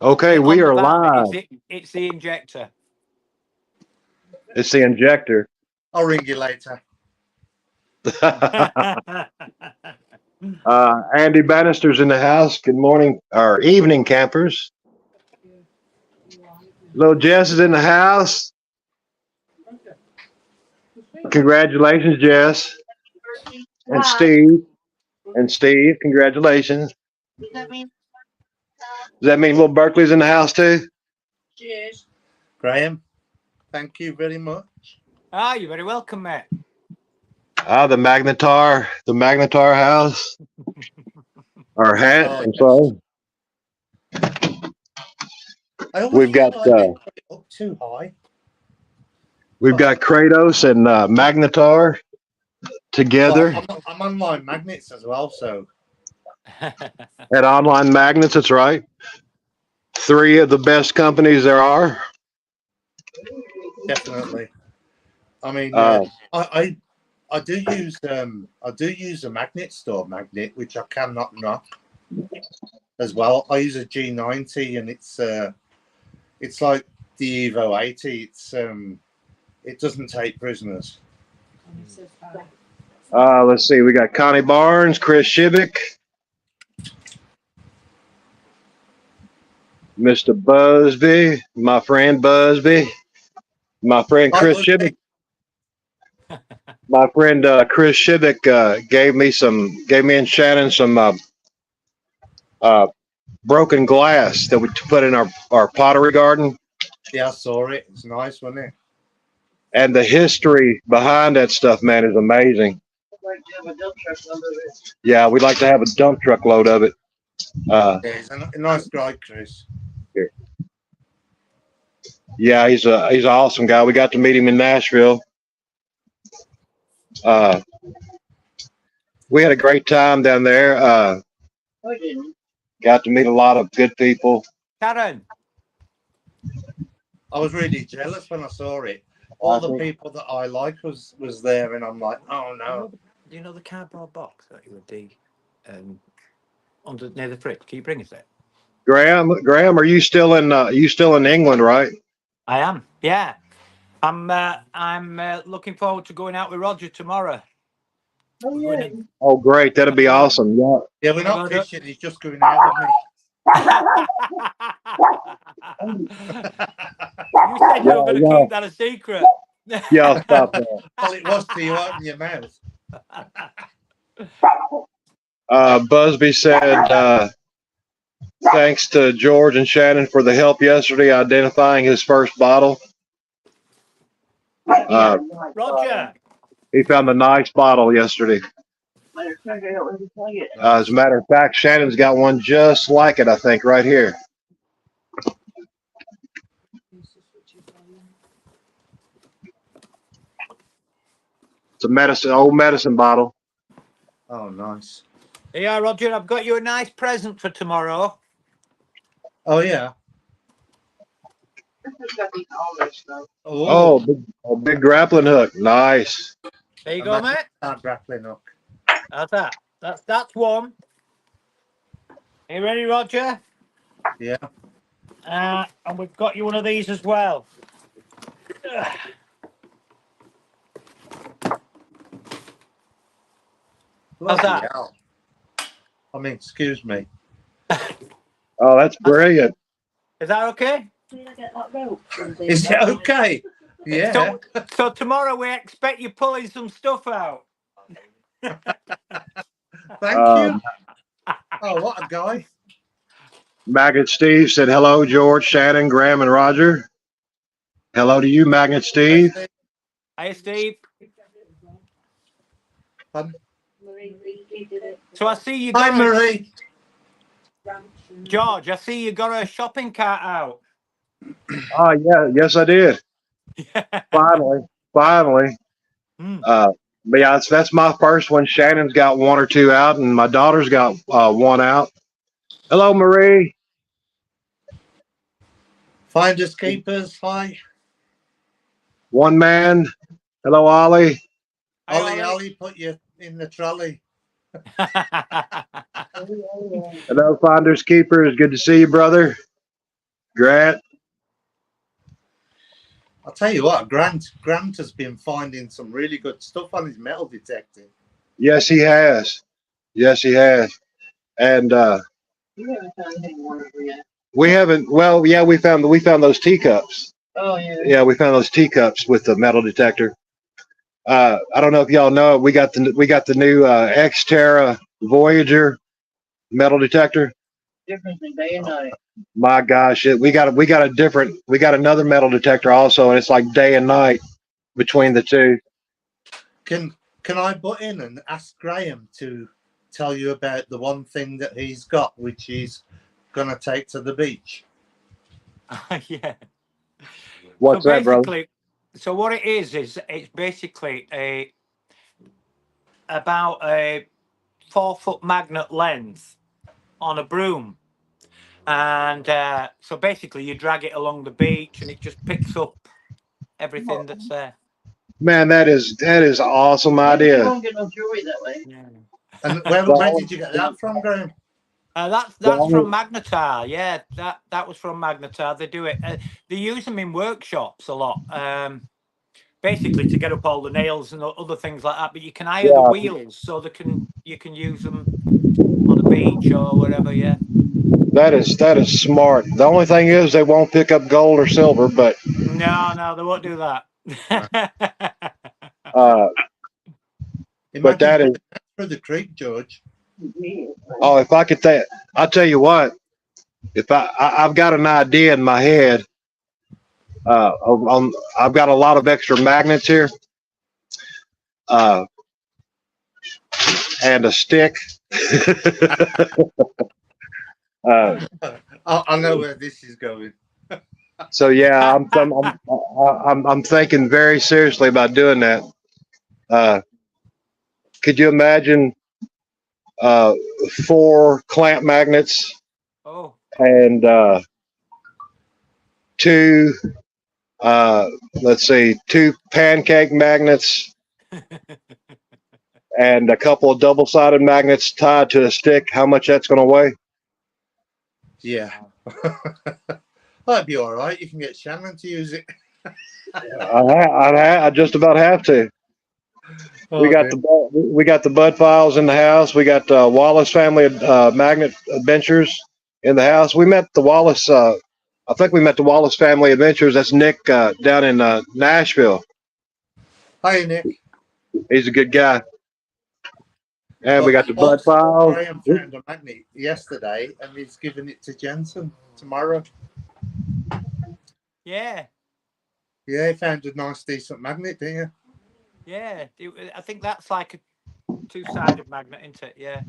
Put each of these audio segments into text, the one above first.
Okay, Click on we the are valve. live. It's the injector. It's the injector. I'll ring you later. Andy Bannister's in the house. Good morning or evening, campers. Little Jess is in the house. Congratulations, Jess. And Steve. And Steve, congratulations. Does that mean little Berkeley's in the house too? Cheers. Graham, thank you very much. You're very welcome, mate. The Magnetar house. Our hat. Oh, I'm yes. sorry. I always We've got feel like they put it up too high. we've got Kratos and Magnetar together Well, I'm online magnets as well, so at Online Magnets. That's right. 3 of the best companies there are. definitely. I mean, Uh, I do use a magnet store magnet, which I cannot knock as well. I use a G90, and it's like the Evo 80. It doesn't take prisoners. let's see. We got Connie Barnes, Chris Shivik, Mr. Busby, my friend Busby, my friend I Chris was Shivik. My friend Chris Shivik gave me and Shannon some broken glass that we put in our pottery garden. Yeah, I saw it. It's nice, wasn't it? And the history behind that stuff, man, is amazing. Yeah, we'd like to have a dump truck load of it. Yeah, he's a nice guy, Chris. Yeah, he's an awesome guy. We got to meet him in Nashville. We had a great time down there. Got to meet a lot of good people. Karen. I was really jealous when I saw it. All the people that I like was there, and I'm like, oh no. Do you know the cardboard box that you would under near the fridge? Can you bring us it? Graham, are you still in England, right? I am. Yeah, I'm looking forward to going out with Roger tomorrow. Oh, great! That'd be awesome. Yeah. Yeah, we're not fishing. He's just going out with me. You said you were going to keep that a secret. Yeah, I'll stop that. Well, it was till you open your mouth. Busby said, thanks to George and Shannon for the help yesterday identifying his first bottle. Roger. He found a nice bottle yesterday. As a matter of fact, Shannon's got one just like it, I think, right here. It's a old medicine bottle. Oh, nice. Yeah, Roger, I've got you a nice present for tomorrow. Oh, yeah. Oh, big grappling hook. Nice. There you go, mate. Grappling hook. That's that. That's one. Are you ready, Roger? Yeah. And we've got you one of these as well. How's that? Hell. I mean, excuse me. Oh, that's brilliant. Is that okay? Is it okay? Yeah. So tomorrow we expect you pulling some stuff out. Thank you. Oh, what a guy. Maggot Steve said, hello, George, Shannon, Graham, and Roger. Hello to you, Maggot Steve. Hey, Steve. Pardon? So I see you Hi, got Marie. George, I see you got a shopping cart out. Oh, yeah. Yes, I did. Finally. But yeah, that's my first one. Shannon's got 1 or 2 out, and my daughter's got 1 out. Hello, Marie. Finders keepers. Hi. One man. Hello, Ollie. Ollie, put you in the trolley. Hello, Finders Keepers. Good to see you, brother. Grant. I'll tell you what, Grant has been finding some really good stuff on his metal detector. Yes, he has. Yes, he has. And You haven't found any more yet. we haven't. Well, yeah, we found those teacups. Oh yeah. Yeah, we found those teacups with the metal detector. I don't know if y'all know it. We got the new Xterra Voyager metal detector. Difference in day and night. My gosh, we got another metal detector also, and it's like day and night between the two. Can I butt in and ask Graham to tell you about the one thing that he's got, which he's gonna take to the beach? Yeah. What's so that, brother? basically, so what it is it's basically about a 4-foot magnet length on a broom, and so basically you drag it along the beach, and it just picks up everything that's there. Man, that is awesome You idea. won't get no jewelry that way. Yeah. And where did you get that from, Graham? That's from Magnetar. Yeah, that was from Magnetar. They do it. They use them in workshops a lot. Basically to get up all the nails and other things like that. But you can hire the Yeah. wheels, so you can use them on a beach or wherever. Yeah. That is smart. The only thing is they won't pick up gold or silver, but No, they won't do that. uh, but that is. For the creek, George. Oh, if I could I'll tell you what. If I've got an idea in my head. I've got a lot of extra magnets here, and a stick. I know where this is going. So yeah, I'm thinking very seriously about doing that. Could you imagine 4 clamp magnets Oh. and 2 let's see, 2 pancake magnets and a couple of double-sided magnets tied to a stick? How much that's going to weigh? Yeah. That'd be all right. You can get Shannon to use it. I just about have to. We got the Bud files in the house. We got Wallace family magnet adventures in the house. We met the Wallace. I think we met the Wallace family adventures. That's Nick down in Nashville. Hi, Nick. He's a good guy. And we got the Bud files. Graham found a magnet yesterday, and he's giving it to Jensen tomorrow. Yeah. Yeah, he found a nice, decent magnet, didn't you? Yeah. I think that's like a 2-sided magnet, isn't it? Yeah.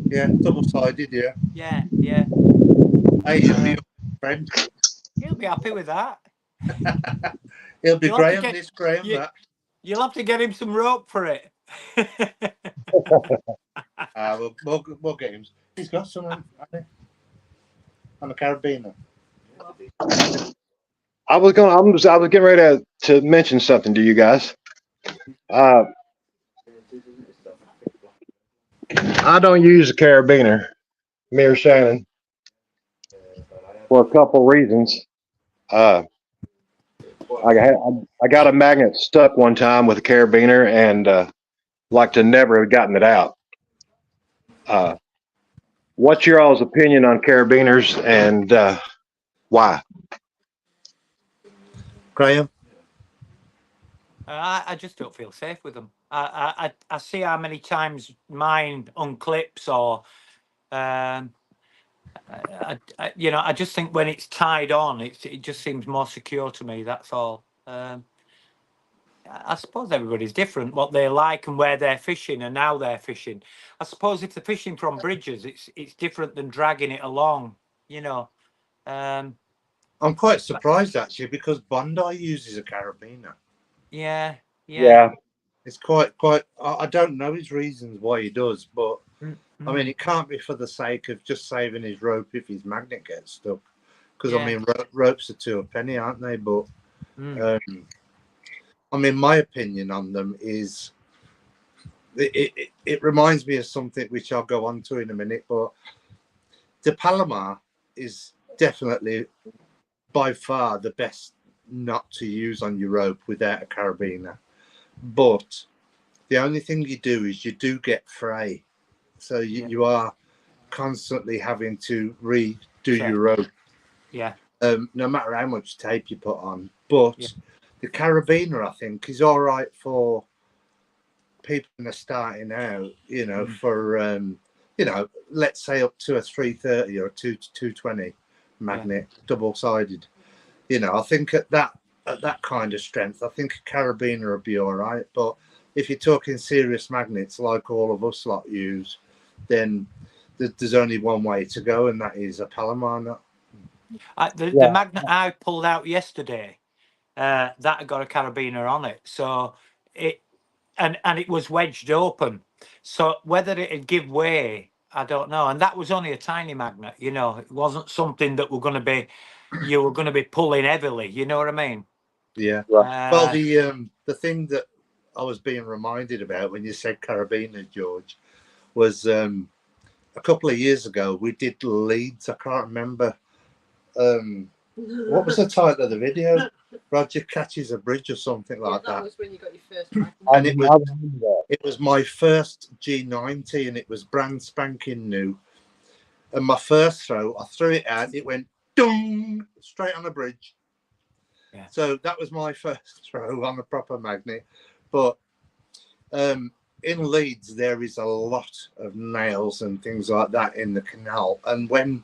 Yeah, double-sided. Yeah. Yeah. Hey, he'll be your friend. He'll be happy with that. He'll be You'll have to Graham. get- This Graham. you- That. You'll have to get him some rope for it. We'll get him. He's got some on a carabiner. I was getting ready to mention something to you guys. I don't use a carabiner, me or Shannon, for a couple reasons. I got a magnet stuck one time with a carabiner, and like to never have gotten it out. What's your all's opinion on carabiners, and why? Graham. I just don't feel safe with them. I see how many times mine unclips or, I just think when it's tied on, it just seems more secure to me. That's all. I suppose everybody's different, what they like and where they're fishing and how they're fishing. I suppose if they're fishing from bridges, it's different than dragging it along. I'm quite surprised actually because Bondi uses a carabiner. Yeah. It's quite. I don't know his reasons why he does, but I mean, it can't be for the sake of just saving his rope if his magnet gets stuck. Because I mean, ropes are 2 a penny, aren't they? But I mean, my opinion on them is it reminds me of something which I'll go on to in a minute. But the Palomar is definitely by far the best knot to use on your rope without a carabiner. But the only thing you do is you do get fray. So you are constantly having to redo your rope. Yeah. No matter how much tape you put on. But the carabiner, I think, is all right for people that are starting out, you know, for, you know, let's say up to a 330 or a 220 magnet, double-sided. You know, I think at that kind of strength, I think a carabiner would be all right. But if you're talking serious magnets like all of us lot use, then there's only one way to go, and that is a Palomar nut. The magnet I pulled out yesterday, that had got a carabiner on it, so it and it was wedged open. So whether it'd give way, I don't know. And that was only a tiny magnet, you know. It wasn't something that you were going to be pulling heavily. You know what I mean? Yeah. Well, the thing that I was being reminded about when you said carabiner, George, was a couple of years ago we did Leeds. I can't remember. What was the title of the video? Roger catches a bridge or something like that. That was when you got your first magnet. And it was my first G90, and it was brand spanking new. And my first throw, I threw it out. It went dung straight on the bridge. Yeah. So that was my first throw on a proper magnet. But in Leeds, there is a lot of nails and things like that in the canal. And when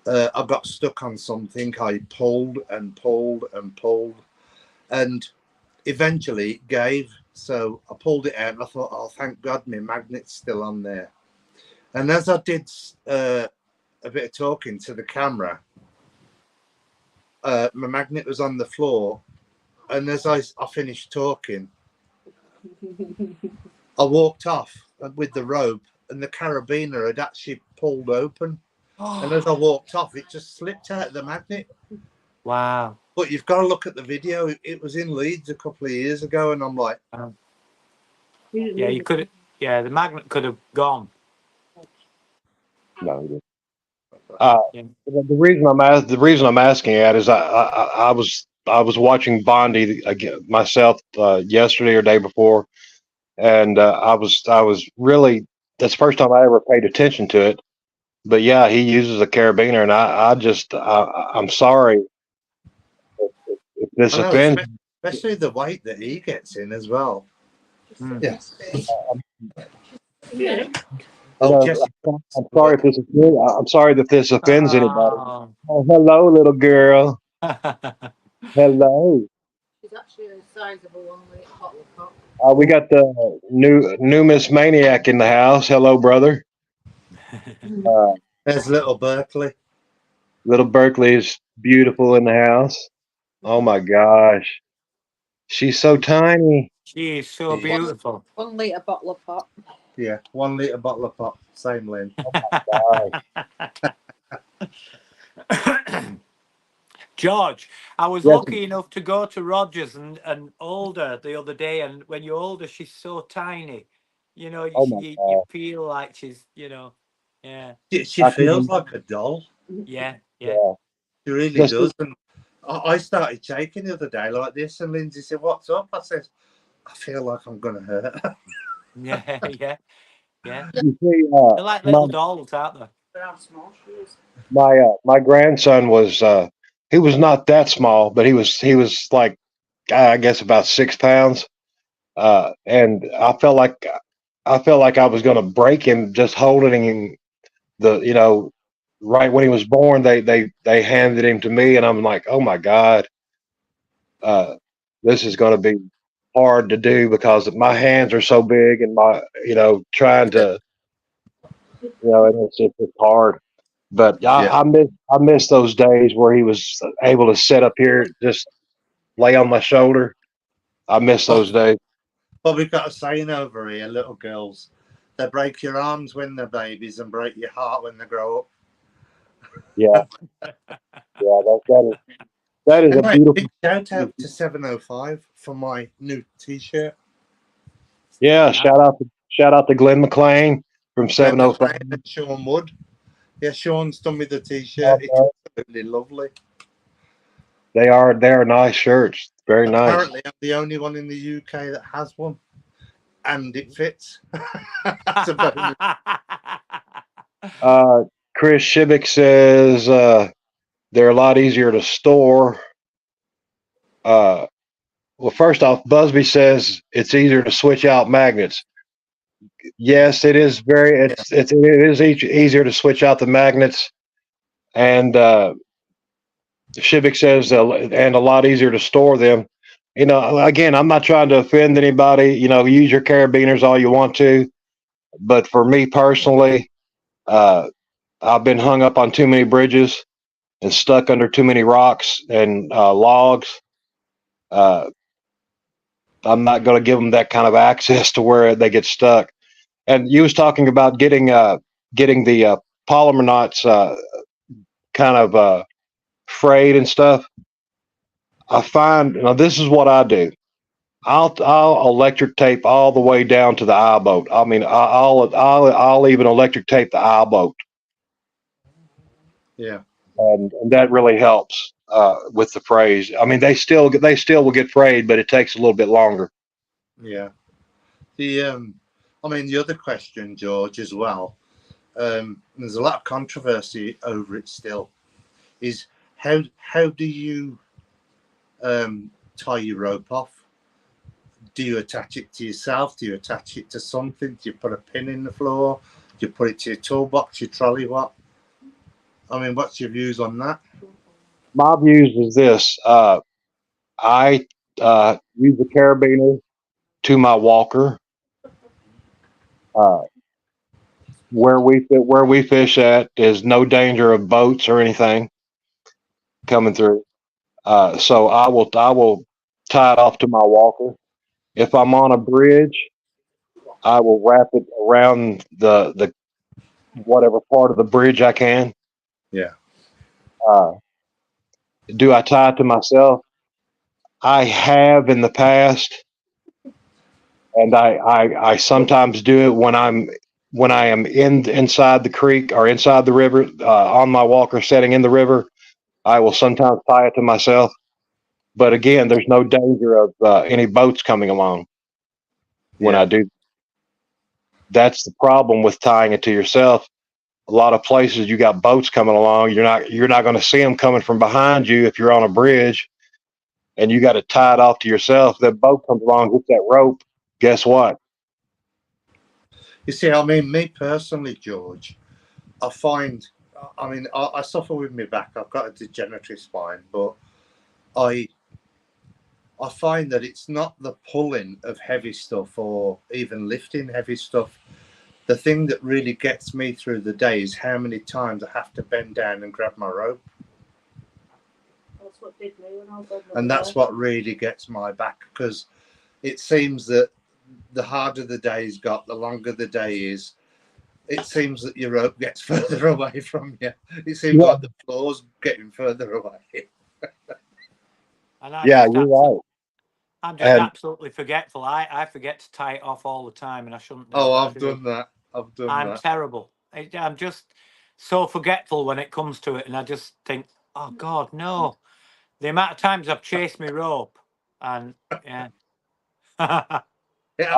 I got stuck on something, I pulled and pulled and pulled, and eventually it gave. So I pulled it out and I thought, oh, thank God my magnet's still on there. And as I did a bit of talking to the camera, my magnet was on the floor, and as I finished talking, I walked off with the rope, and the carabiner had actually pulled open. And as I walked off, it just slipped out of the magnet. Wow. But you've got to look at the video. It was in Leeds a couple of years ago, and I'm like... yeah, you could... Yeah, the magnet could have gone. No. The reason I'm asking that is I was watching Bondi again myself yesterday or day before, and I was really, that's the first time I ever paid attention to it. But yeah, he uses a carabiner, and I'm sorry if this offends. Especially the weight that he gets in as well. Yeah. I'm sorry if this is good. I'm sorry that this offends anybody. Oh, hello, little girl. Hello. She's actually a sizable one with a bottle of pop. We got the new Miss Maniac in the house. Hello, brother. There's little Berkeley. Little Berkeley is beautiful in the house. Oh my gosh, she's so tiny. She is so beautiful. 1 litre bottle of pop. Yeah, 1 litre bottle of pop. Same length. Oh my gosh. George, I was lucky enough to go to Rogers and hold her the other day, and when you hold her, she's so tiny. You know, you feel like she's, you know, She feels like a doll. Yeah. She really does. And I started shaking the other day like this, and Lindsay said, "What's up?" I said, "I feel like I'm going to hurt her." Yeah. You see, they're like little dolls, aren't they? How small she is. My grandson was he was not that small, but he was like, I guess about 6 pounds, and I felt like I was going to break him just holding him. Right when he was born, they handed him to me, and I'm like, oh my God, this is going to be hard to do because my hands are so big, and trying to, and it's hard. But I miss those days where he was able to sit up here, just lay on my shoulder. I miss those days. Well, we've got a saying over here, little girls, they break your arms when they're babies and break your heart when they grow up. Yeah. That is anyway, a beautiful. Big shout out to 705 for my new T-shirt. Yeah, shout out to Glenn McLean from 705 and Sean Wood. Yeah, Sean's done me the T-shirt. It's absolutely lovely. They are nice shirts. Very nice. Apparently, I'm the only one in the UK that has one, and it fits. That's a bonus. Chris Shibik says they're a lot easier to store. Well, first off, Busby says it's easier to switch out magnets. Yes, it is it is easier to switch out the magnets, and Shibik says and a lot easier to store them. You know, again, I'm not trying to offend anybody. You know, use your carabiners all you want to, but for me personally, I've been hung up on too many bridges and stuck under too many rocks and logs. I'm not going to give them that kind of access to where they get stuck. And you was talking about getting the polymer knots kind of frayed and stuff. I find now this is what I do. I'll electric tape all the way down to the eye bolt. I mean, I'll even electric tape the eye bolt. Yeah. And that really helps with the frays. I mean, they still will get frayed, but it takes a little bit longer. Yeah. The other question, George, as well. There's a lot of controversy over it still. Is how do you tie your rope off? Do you attach it to yourself? Do you attach it to something? Do you put a pin in the floor? Do you put it to your toolbox, your trolley? What? I mean, what's your views on that? My views is this: I use the carabiner to my walker. Where we fish at is no danger of boats or anything coming through. So I will tie it off to my walker. If I'm on a bridge, I will wrap it around the whatever part of the bridge I can. Yeah. Do I tie it to myself? I have in the past, and I sometimes do it when I am inside the creek or inside the river on my walker setting in the river. I will sometimes tie it to myself. But again, there's no danger of any boats coming along when I do. That's the problem with tying it to yourself. A lot of places you got boats coming along. You're not going to see them coming from behind you if you're on a bridge, and you got to tie it off to yourself. That boat comes along, hits that rope. Guess what? You see, I mean, me personally, George, I find, I suffer with my back. I've got a degenerative spine, but I find that it's not the pulling of heavy stuff or even lifting heavy stuff. The thing that really gets me through the day is how many times I have to bend down and grab my rope. That's what did me when I was on the And that's what really gets my back, because it seems that the harder the day's got, the longer the day is, it seems that your rope gets further away from you. It seems like the floor's getting further away. Yeah, you're right. I'm just absolutely forgetful. I forget to tie it off all the time, and I shouldn't do. I've done that. I'm terrible. I'm just so forgetful when it comes to it, and I just think, oh God, no. The amount of times I've chased my rope, and yeah. I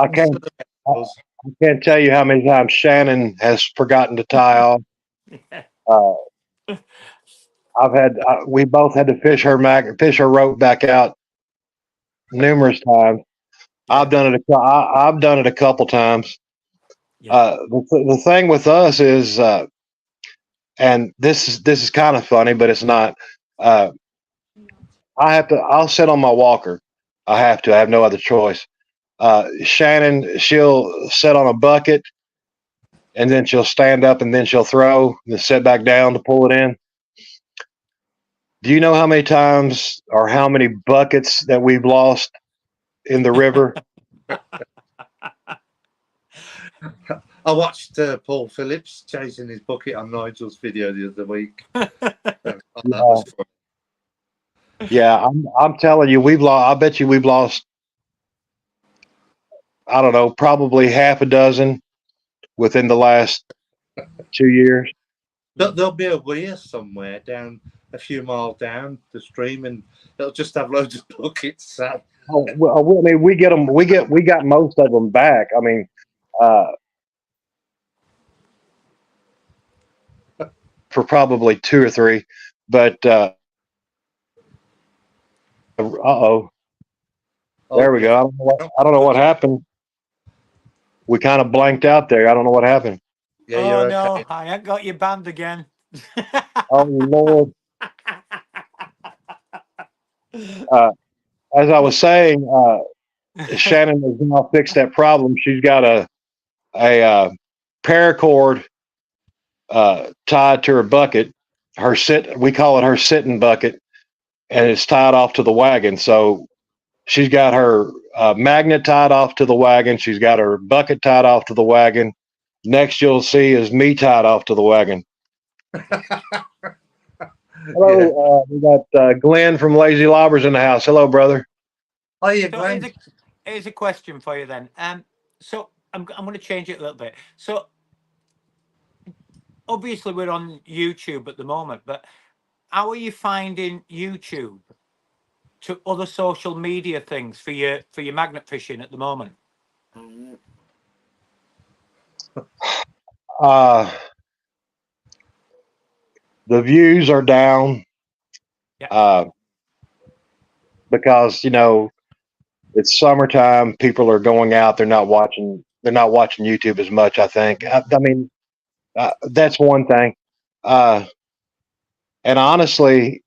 can't tell you how many times Shannon has forgotten to tie off. We both had to fish her rope back out numerous times. Yeah. I've done it a couple times. Yeah. The thing with us is, and this is kind of funny, but it's not. I'll sit on my walker. I have no other choice. Shannon, she'll sit on a bucket, and then she'll stand up, and then she'll throw, and then sit back down to pull it in. Do you know how many times or how many buckets that we've lost in the river? I watched Paul Phillips chasing his bucket on Nigel's video the other week. That was fun. Yeah, I'm telling you, I bet you we've lost, I don't know, probably half a dozen within the last 2 years. There'll be a weir somewhere down a few miles down the stream, and it'll just have loads of buckets. So Oh, well, I mean, we get them. We got most of them back. I mean, uh, for probably 2 or 3, but oh, there we go. I don't know what happened. We kind of blanked out there. I don't know what happened. Yeah, Oh you're no, okay. I ain't got you banned again. Oh Lord. As I was saying, Shannon has now fixed that problem. She's got a paracord tied to her bucket. We call it her sitting bucket, and it's tied off to the wagon. So she's got her magnet tied off to the wagon. She's got her bucket tied off to the wagon. Next, you'll see is me tied off to the wagon. Hello, Yeah. we got Glenn from Lazy Lobbers in the house. Hello, brother. Oh, yeah, So Glenn. here's a question for you then. So I'm going to change it a little bit. So obviously we're on YouTube at the moment, but how are you finding YouTube to other social media things for your magnet fishing at the moment? The views are down. Yeah. Because it's summertime. People are going out. They're not watching. They're not watching YouTube as much. I think. I mean, that's one thing. And honestly,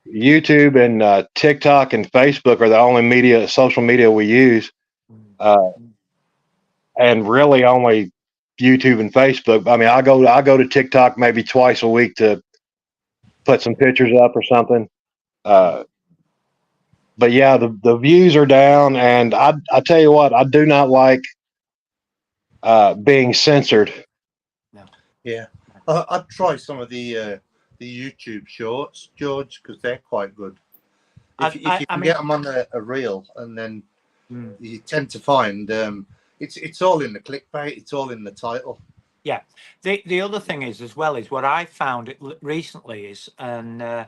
YouTube and TikTok and Facebook are the only social media we use, and really only YouTube and Facebook. I mean, I go to TikTok maybe twice a week to put some pictures up or something. But yeah, the views are down, and I tell you what, I do not like being censored. No. Yeah, I'd try some of the YouTube shorts, George, because they're quite good. If you can get them on a reel, and then you tend to find it's all in the clickbait, it's all in the title. Yeah. The other thing is as well is what I found recently is, and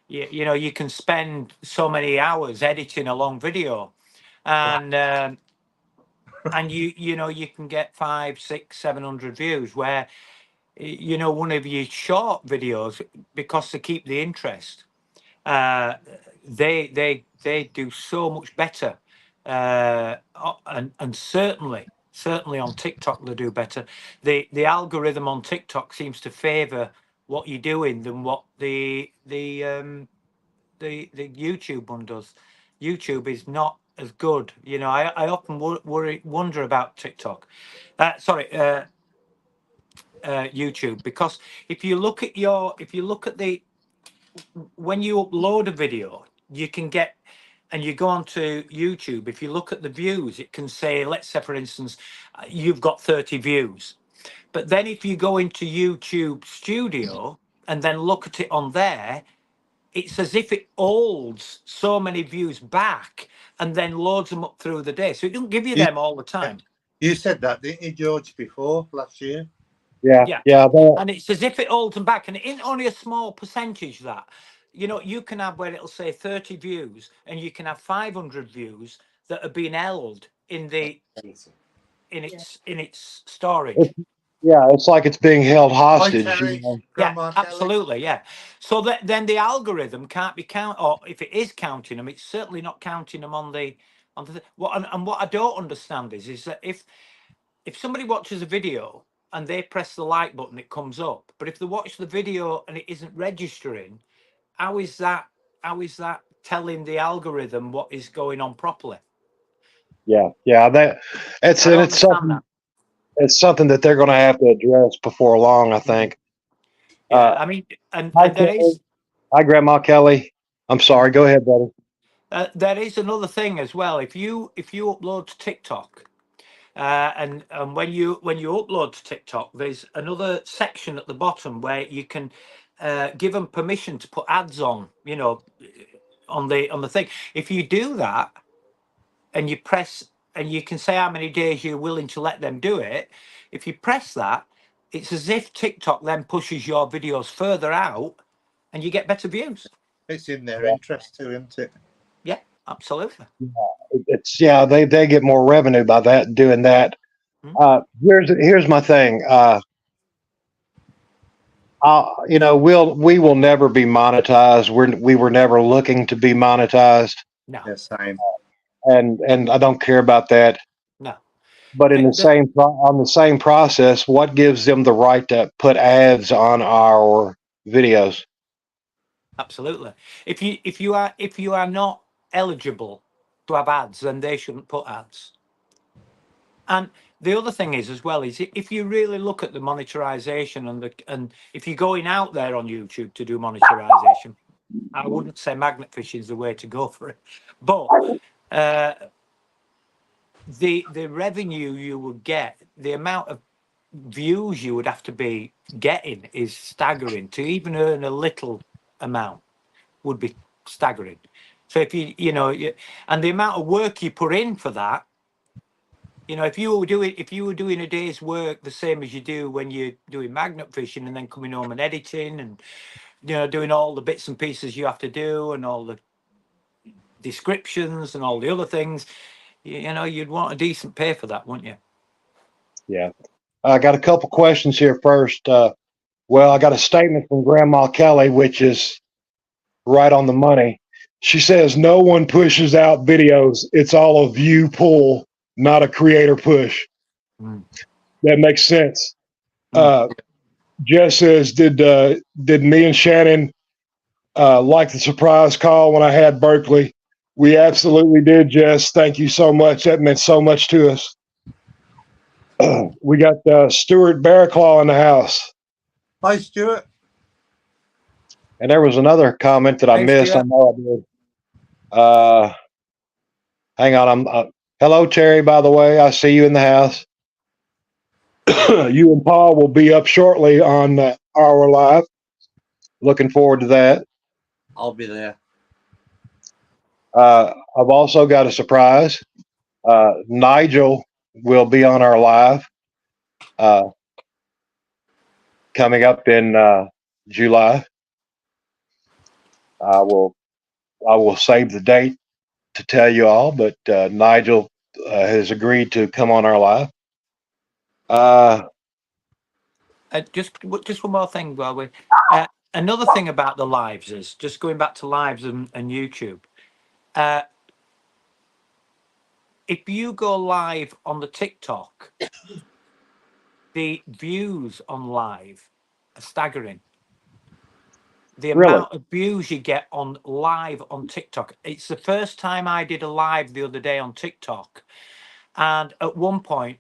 you can spend so many hours editing a long video, and you can get 500, 600, 700 views, where one of your short videos, because they keep the interest, they do so much better, and certainly on TikTok they do better. The algorithm on TikTok seems to favour what you're doing than what the YouTube one does. YouTube is not as good. I often wonder about TikTok. YouTube, because if you look at when you upload a video, you can get, and you go onto YouTube, if you look at the views, it can say, let's say for instance, you've got 30 views. But then if you go into YouTube Studio and then look at it on there, it's as if it holds so many views back and then loads them up through the day. So it doesn't give you them all the time. You said that, didn't you, George, before last year? Yeah. And it's as if it holds them back, and it ain't only a small percentage that. You can have where it'll say 30 views, and you can have 500 views that are being held in its storage. It's like it's being held hostage. Grandma Kelly. Absolutely, yeah. So then the algorithm can't be or if it is counting them, it's certainly not counting them on the what I don't understand is that if somebody watches a video and they press the like button, it comes up. But if they watch the video and it isn't registering, how is that telling the algorithm what is going on properly? Yeah. It's something that they're going to have to address before long, I think. Yeah, I mean, and there is. Hi, Grandma Kelly. I'm sorry. Go ahead, brother. There is another thing as well. If you upload to TikTok, and when you upload to TikTok, there's another section at the bottom where you can give them permission to put ads on. On the thing. If you do that, and you press, and you can say how many days you're willing to let them do it. If you press that, it's as if TikTok then pushes your videos further out, and you get better views. It's in their interest too, isn't it? Yeah, absolutely. It's they get more revenue by that doing that. Here's my thing. We will never be monetized. We were never looking to be monetized, No, Yeah, same. and I don't care about that. no. But in on the same process, what gives them the right to put ads on our videos? Absolutely. If you are not eligible to have ads, then they shouldn't put ads. And the other thing is as well is if you really look at the monetization and if you're going out there on YouTube to do monetization, I wouldn't say magnet fishing is the way to go for it, but the revenue you would get, the amount of views you would have to be getting is staggering. To even earn a little amount would be staggering. So if and the amount of work you put in for that, if you were doing a day's work the same as you do when you're doing magnet fishing and then coming home and editing and doing all the bits and pieces you have to do and all the descriptions and all the other things, you'd want a decent pay for that, wouldn't you? Yeah. I got a couple questions here first. Well, I got a statement from Grandma Kelly, which is right on the money. She says, no one pushes out videos. It's all a view pull, not a creator push. That makes sense. Jess says, did me and Shannon like the surprise call when I had Berkeley? We absolutely did, Jess. Thank you so much. That meant so much to us. We got Stuart Bearclaw in the house. Hi, Stuart. And there was another comment that I missed. Stuart. I know I did. Hang on. Hello, Terry, by the way. I see you in the house. You and Paul will be up shortly on our live. Looking forward to that. I'll be there. I've also got a surprise. Nigel will be on our live coming up in July. I will save the date to tell you all, but Nigel has agreed to come on our live. Just one more thing, while we. Another thing about the lives is just going back to lives and YouTube. If you go live on the TikTok, the views on live are staggering. The amount of views you get on live on TikTok. It's the first time I did a live the other day on TikTok. And at one point,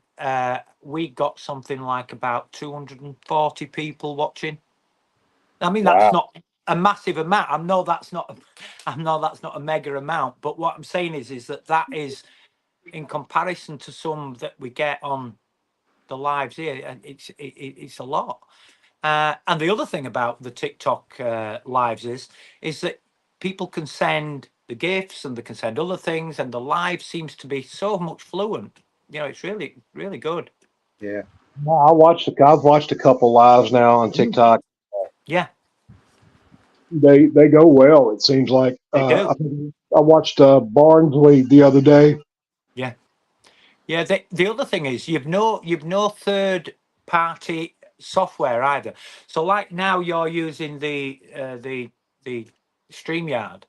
we got something like about 240 people watching. I mean, that's not a massive amount. I know that's not a mega amount. But what I'm saying is that is in comparison to some that we get on the lives here, and it's a lot. And the other thing about the TikTok lives is that people can send the gifts and they can send other things, and the live seems to be so much fluent. It's really, really good. Yeah. I've watched a couple lives now on TikTok. Yeah. They go well. It seems like They do. I watched Barnsley the other day. Yeah. Yeah. The other thing is you've no third party software either. So like now you're using the StreamYard.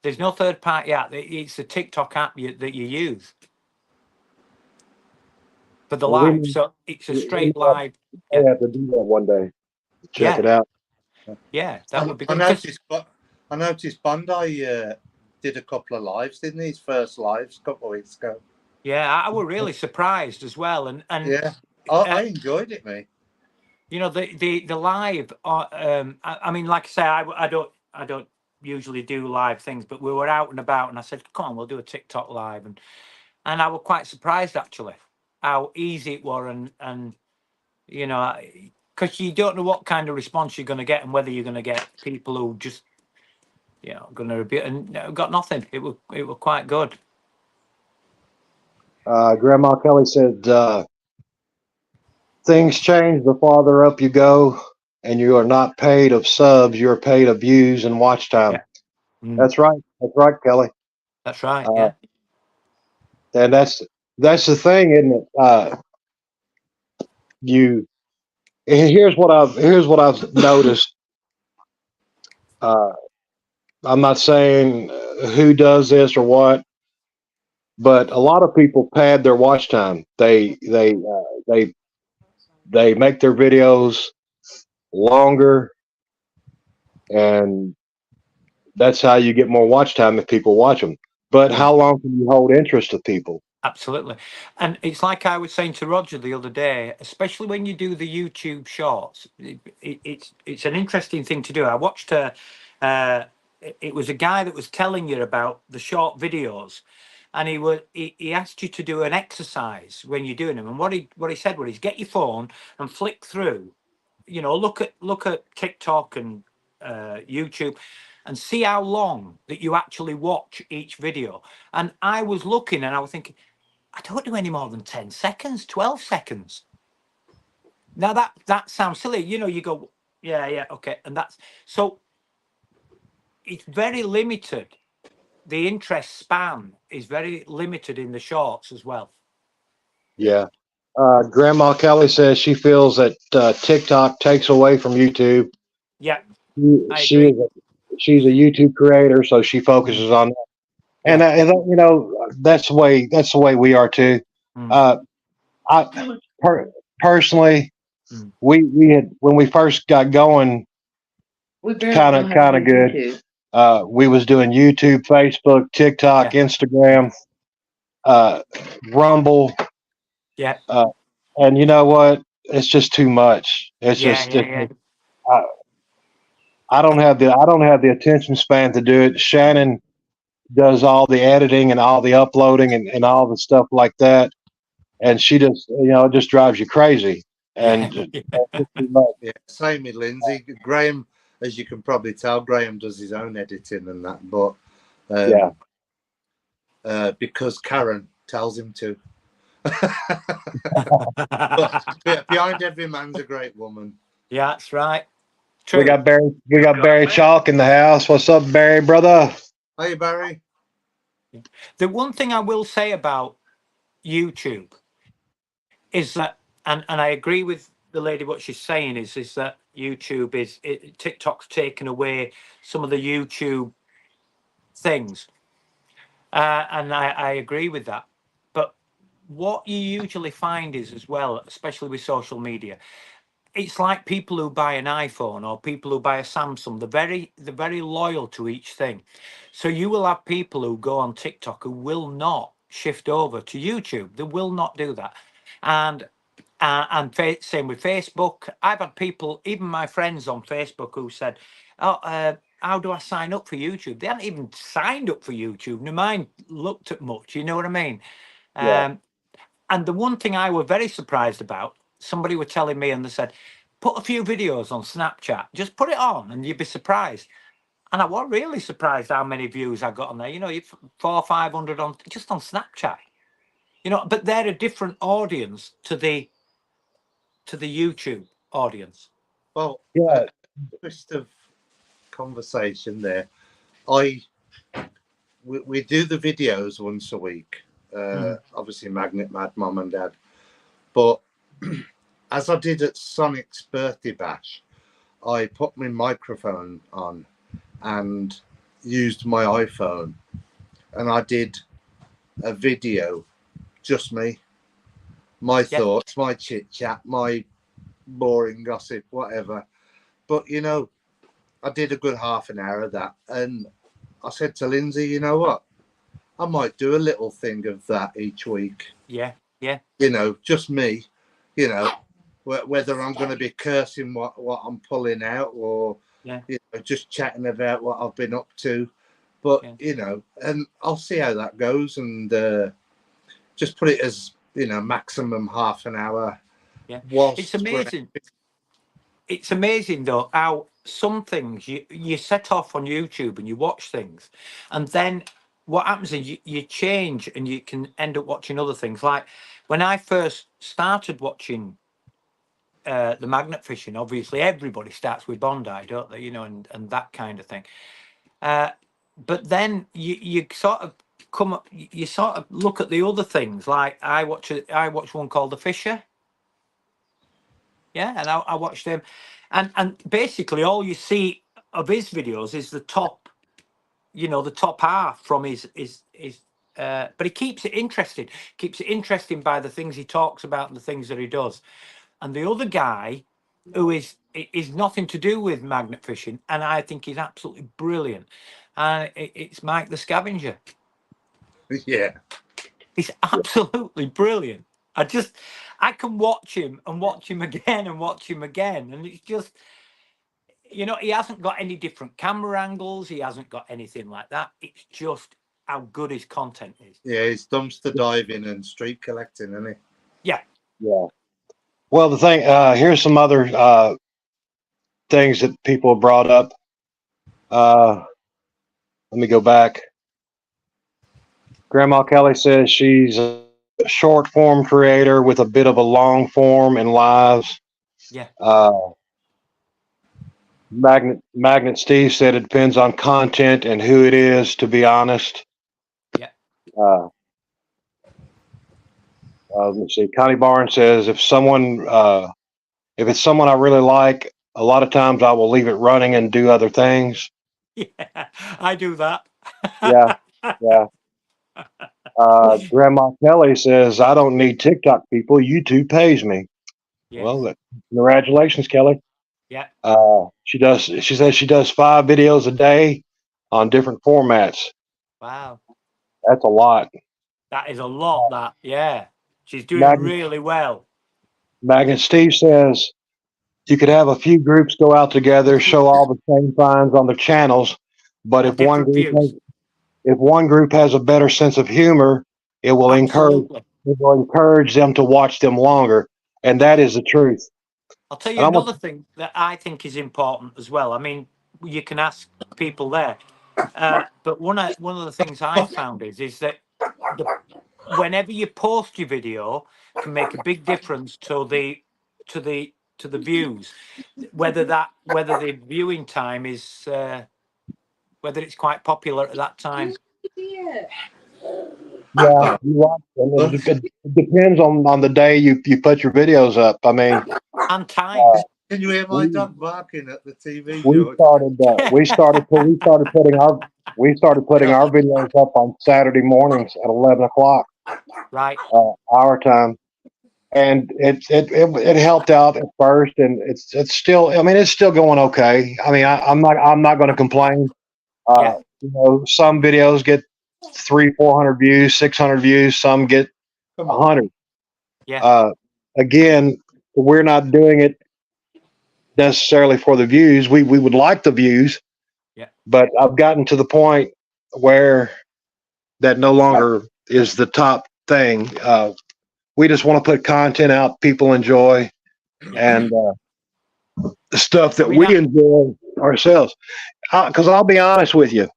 There's no third party app. It's the TikTok app that you use for the live. So it's a straight live. I have to do that one day. Check it out. Yeah, that would be good. I noticed Bondi did a couple of lives, didn't he? His first lives a couple of weeks ago. Yeah, I was really surprised as well, and yeah, I enjoyed it, mate. The live. I mean, like I say, I don't usually do live things, but we were out and about, and I said, "Come on, we'll do a TikTok live," and I was quite surprised actually how easy it was, and because you don't know what kind of response you're going to get and whether you're going to get people who just going to be and got nothing. It was quite good. Grandma Kelly said, things change the farther up you go. and you are not paid of subs. You're paid of views and watch time. Yeah. Mm. That's right. That's right, Kelly. That's right. Uh, Yeah. And that's the thing, isn't it? You here's what I've noticed. Uh, I'm not saying who does this or what, but a lot of people pad their watch time. They make their videos longer, and that's how you get more watch time if people watch them. But Mm. how long can you hold interest of people? Absolutely. And it's like I was saying to Roger the other day, especially when you do the YouTube shorts, it's an interesting thing to do. I watched it was a guy that was telling you about the short videos, and he asked you to do an exercise when you're doing them. And what he said was, get your phone and flick through, look at TikTok and YouTube, and see how long that you actually watch each video. And I was looking and I was thinking, I don't do any more than 10 seconds, 12 seconds. Now that sounds silly. You go, yeah, okay. And that's so it's very limited. The interest span is very limited in the shorts as well. Yeah. Grandma Kelly says she feels that TikTok takes away from YouTube. Yeah, I She agree. is she's a YouTube creator, so she focuses on that. And, Yeah. that's the way we are too. Mm. Uh, I personally, Mm. we had when we first got going, We barely kind know of how to do good. We was doing YouTube, Facebook, TikTok, Yeah. Instagram, Rumble, Yeah. and you know what? It's just too much. It's Yeah. just Yeah. I, I don't have the attention span to do it. Shannon does all the editing and all the uploading and all the stuff like that, and she just it just drives you crazy. And Yeah. it's just too much. Yeah, same with Lindsay. Graham, as you can probably tell, Graham does his own editing and that, but Yeah. because Karen tells him to. But behind every man's a great woman. Yeah, that's right. We True. got Barry. We got Barry Chalk in the house. What's up, Barry, brother? Hey, Barry. The one thing I will say about YouTube is that, and I agree with the lady, what she's saying is that YouTube TikTok's taken away some of the YouTube things, and I agree with that. But what you usually find is, as well, especially with social media, it's like people who buy an iPhone or people who buy a Samsung. They're very loyal to each thing. So you will have people who go on TikTok who will not shift over to YouTube. They will not do that. And same with Facebook. I've had people, even my friends on Facebook, who said, "Oh, how do I sign up for YouTube?" They hadn't even signed up for YouTube. Never mind looked at much. You know what I mean? Yeah. And the one thing I were very surprised about, somebody were telling me, and they said, put a few videos on Snapchat. Just put it on, and you'd be surprised. And I was really surprised how many views I got on there. You 400-500 on just on Snapchat. But they're a different audience to the YouTube audience. Well, Yeah. twist of conversation there. We do the videos once a week. Obviously, Magnet Mad Mom and Dad. But as I did at Sonic's birthday bash, I put my microphone on and used my iPhone, and I did a video, just me, my thoughts, my chit chat, my boring gossip, whatever. But I did a good half an hour of that, and I said to Lindsay, you know what? I might do a little thing of that each week. Yeah. Just me. Whether I'm going to be cursing what I'm pulling out, or just chatting about what I've been up to. But and I'll see how that goes, and just put it as maximum half an hour. Yeah, it's Whilst amazing. It's amazing though how some things you set off on YouTube and you watch things, and then what happens is you change and you can end up watching other things. Like when I first started watching the magnet fishing, obviously everybody starts with Bondi, don't they? You know, and that kind of thing. But then you sort of you sort of look at the other things. Like I watch one called The Fisher. Yeah, and I watched him, and basically all you see of his videos is the top, you know, the top half from his but he keeps it interesting. Keeps it interesting by the things he talks about and the things that he does. And the other guy, who is nothing to do with magnet fishing, and I think he's absolutely brilliant. And it's Mike the Scavenger. Yeah. He's absolutely brilliant. I can watch him and watch him again and watch him again, and it's just, you know, he hasn't got any different camera angles. He hasn't got anything like that. It's just how good his content is. Yeah, he's dumpster diving and street collecting, isn't he? Yeah. Yeah. Well, the thing, here's some other things that people have brought up. Let me go back. Grandma Kelly says she's a short form creator with a bit of a long form and lives. Yeah. Magnet Steve said it depends on content and who it is, to be honest. Yeah. Let's see. Connie Barnes says if it's someone I really like, a lot of times I will leave it running and do other things. Yeah, I do that. Yeah. Grandma Kelly says I don't need TikTok people. YouTube pays me. Yes. Well, congratulations, Kelly. Yeah. She says she does 5 videos a day on different formats. Wow. That's a lot. That is a lot, yeah. She's doing really well. Magnet Steve says you could have a few groups go out together, show all the same finds on their channels, but if one group has a better sense of humor, it will encourage them to watch them longer. And that is the truth. I'll tell you another thing that I think is important as well. I mean, you can ask people there, but one of the things I found is that whenever you post your video, can make a big difference to the views, whether the viewing time is whether it's quite popular at that time. Yeah, you're right. It depends on the day you put your videos up. I mean, and time. Can you hear my dog barking at the TV? We started putting our videos up on Saturday mornings at 11 o'clock, right? Our time, and it helped out at first, and it's still. I mean, it's still going okay. I mean, I'm not going to complain. You know, some videos get 300-400 views, 600 views. Some get 100. Yeah. Again, we're not doing it necessarily for the views. We would like the views. Yeah. But I've gotten to the point where that no longer is the top thing. We just want to put content out people enjoy, and the stuff that we enjoy ourselves. Because I'll be honest with you,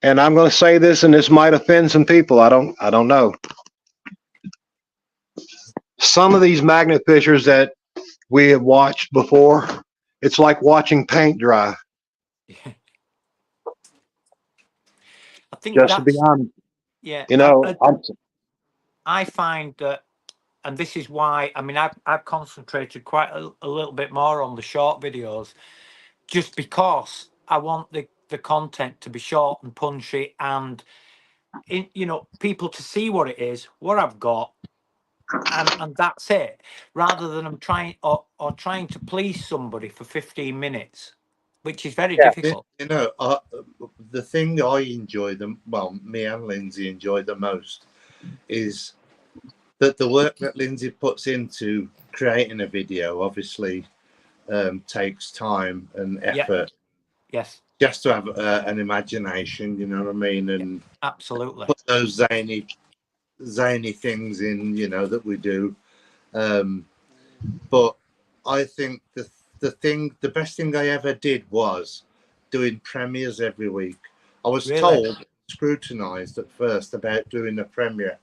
and I'm going to say this, and this might offend some people. I don't know. Some of these magnet fishers that we have watched before, it's like watching paint dry. I think just to be honest. Yeah. You know, I find that, and this is why, I mean, I've concentrated quite a little bit more on the short videos, just because I want the content to be short and punchy, and you know, people to see what it is, what I've got, and that's it, rather than I'm trying to please somebody for 15 minutes, which is very difficult. You know, the thing I enjoy me and Lindsay enjoy the most is that the work that Lindsay puts into creating a video obviously takes time and effort. Yes. Just to have an imagination, you know what I mean, and absolutely put those zany things in, you know, that we do. But I think the best thing I ever did was doing premieres every week. I was told, scrutinized at first about doing a premiere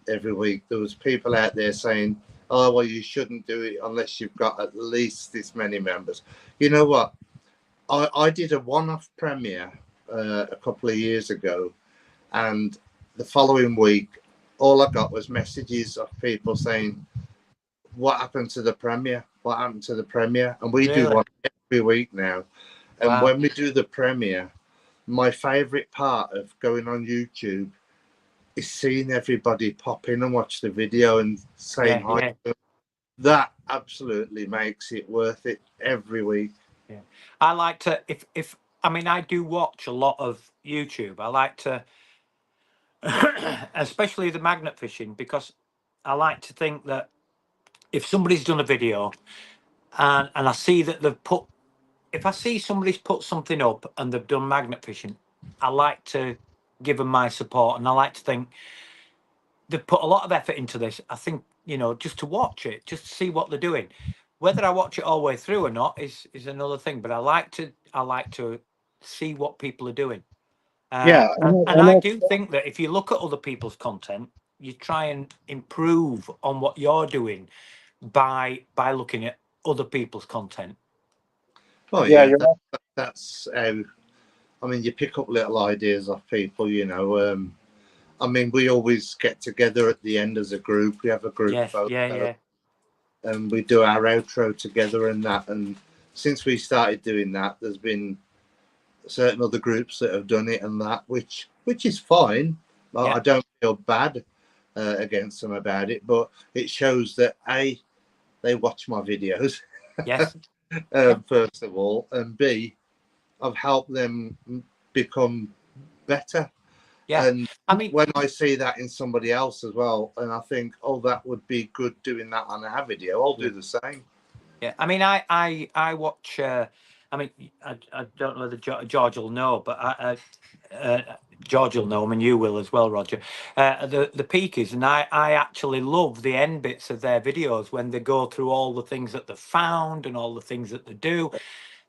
every week. There was people out there saying, oh, well, you shouldn't do it unless you've got at least this many members. You know what? I did a one-off premiere a couple of years ago, and the following week, all I got was messages of people saying, what happened to the premiere? What happened to the premiere? And we do Really? one every week now. And Wow. when we do the premiere, my favourite part of going on YouTube is seeing everybody pop in and watch the video and saying Yeah, hi. yeah. That absolutely makes it worth it every week. Yeah. I like to, if I mean, I do watch a lot of YouTube. I like to, especially the magnet fishing, because I like to think that if somebody's done a video and I see that they've put, if I see somebody's put something up and they've done magnet fishing, I like to give them my support, and I like to think they've put a lot of effort into this. I think, you know, just to watch it, just to see what they're doing. Whether I watch it all the way through or not is another thing. But I like to see what people are doing. Yeah, And I do think that if you look at other people's content, you try and improve on what you're doing by looking at other people's content. Oh yeah, yeah, you're right. that's how. I mean, you pick up little ideas off people. You know, I mean, we always get together at the end as a group. We have a group Yes, photo, yeah. and we do our outro together and that. And since we started doing that, there's been certain other groups that have done it and that, which is fine. Yeah. I don't feel bad against them about it, but it shows that A, they watch my videos. Yes. First of all, and B, I've helped them become better. Yeah. And I mean, when I see that in somebody else as well, and I think, oh, that would be good doing that on our video, I'll do the same. yeah. I mean, I watch. I mean, I don't know whether George will know, but George will know, I mean, you will as well, Roger. The Peakies, and I actually love the end bits of their videos when they go through all the things that they've found and all the things that they do.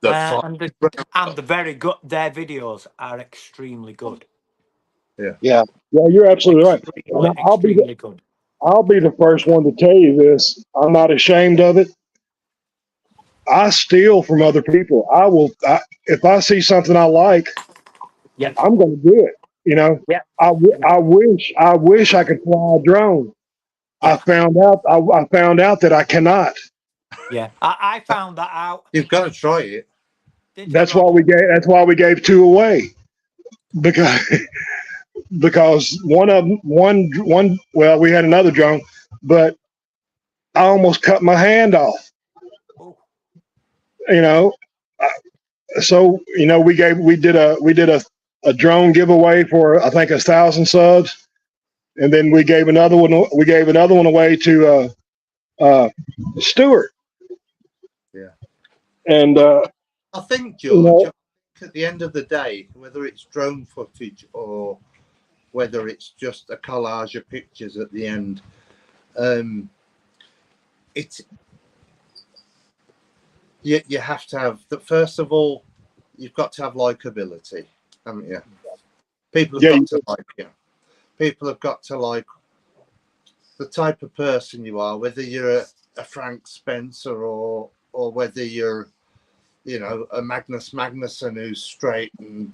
And they're very good. Their videos are extremely good. Yeah, you're absolutely right. And Extremely good. I'll be the first one to tell you this. I'm not ashamed of it. I steal from other people. If I see something I like, Yeah. I'm going to do it. You know, Yeah. I wish I could fly a drone. Yeah. I found out that I cannot. Yeah, I found that out. You've got to try it. That's why we gave two away, because well, we had another drone, but I almost cut my hand off. Oh. You know, so you know we did a drone giveaway for I think 1,000 subs, and then we gave another one. We gave another one away to Stuart. Yeah. And I think, George, at the end of the day, whether it's drone footage or whether it's just a collage of pictures at the end, you have to have that. First of all, you've got to have likability, haven't you? People have got to like you. People have got to like the type of person you are, whether you're a Frank Spencer or whether you're, you know, a Magnus Magnusson who's straight and,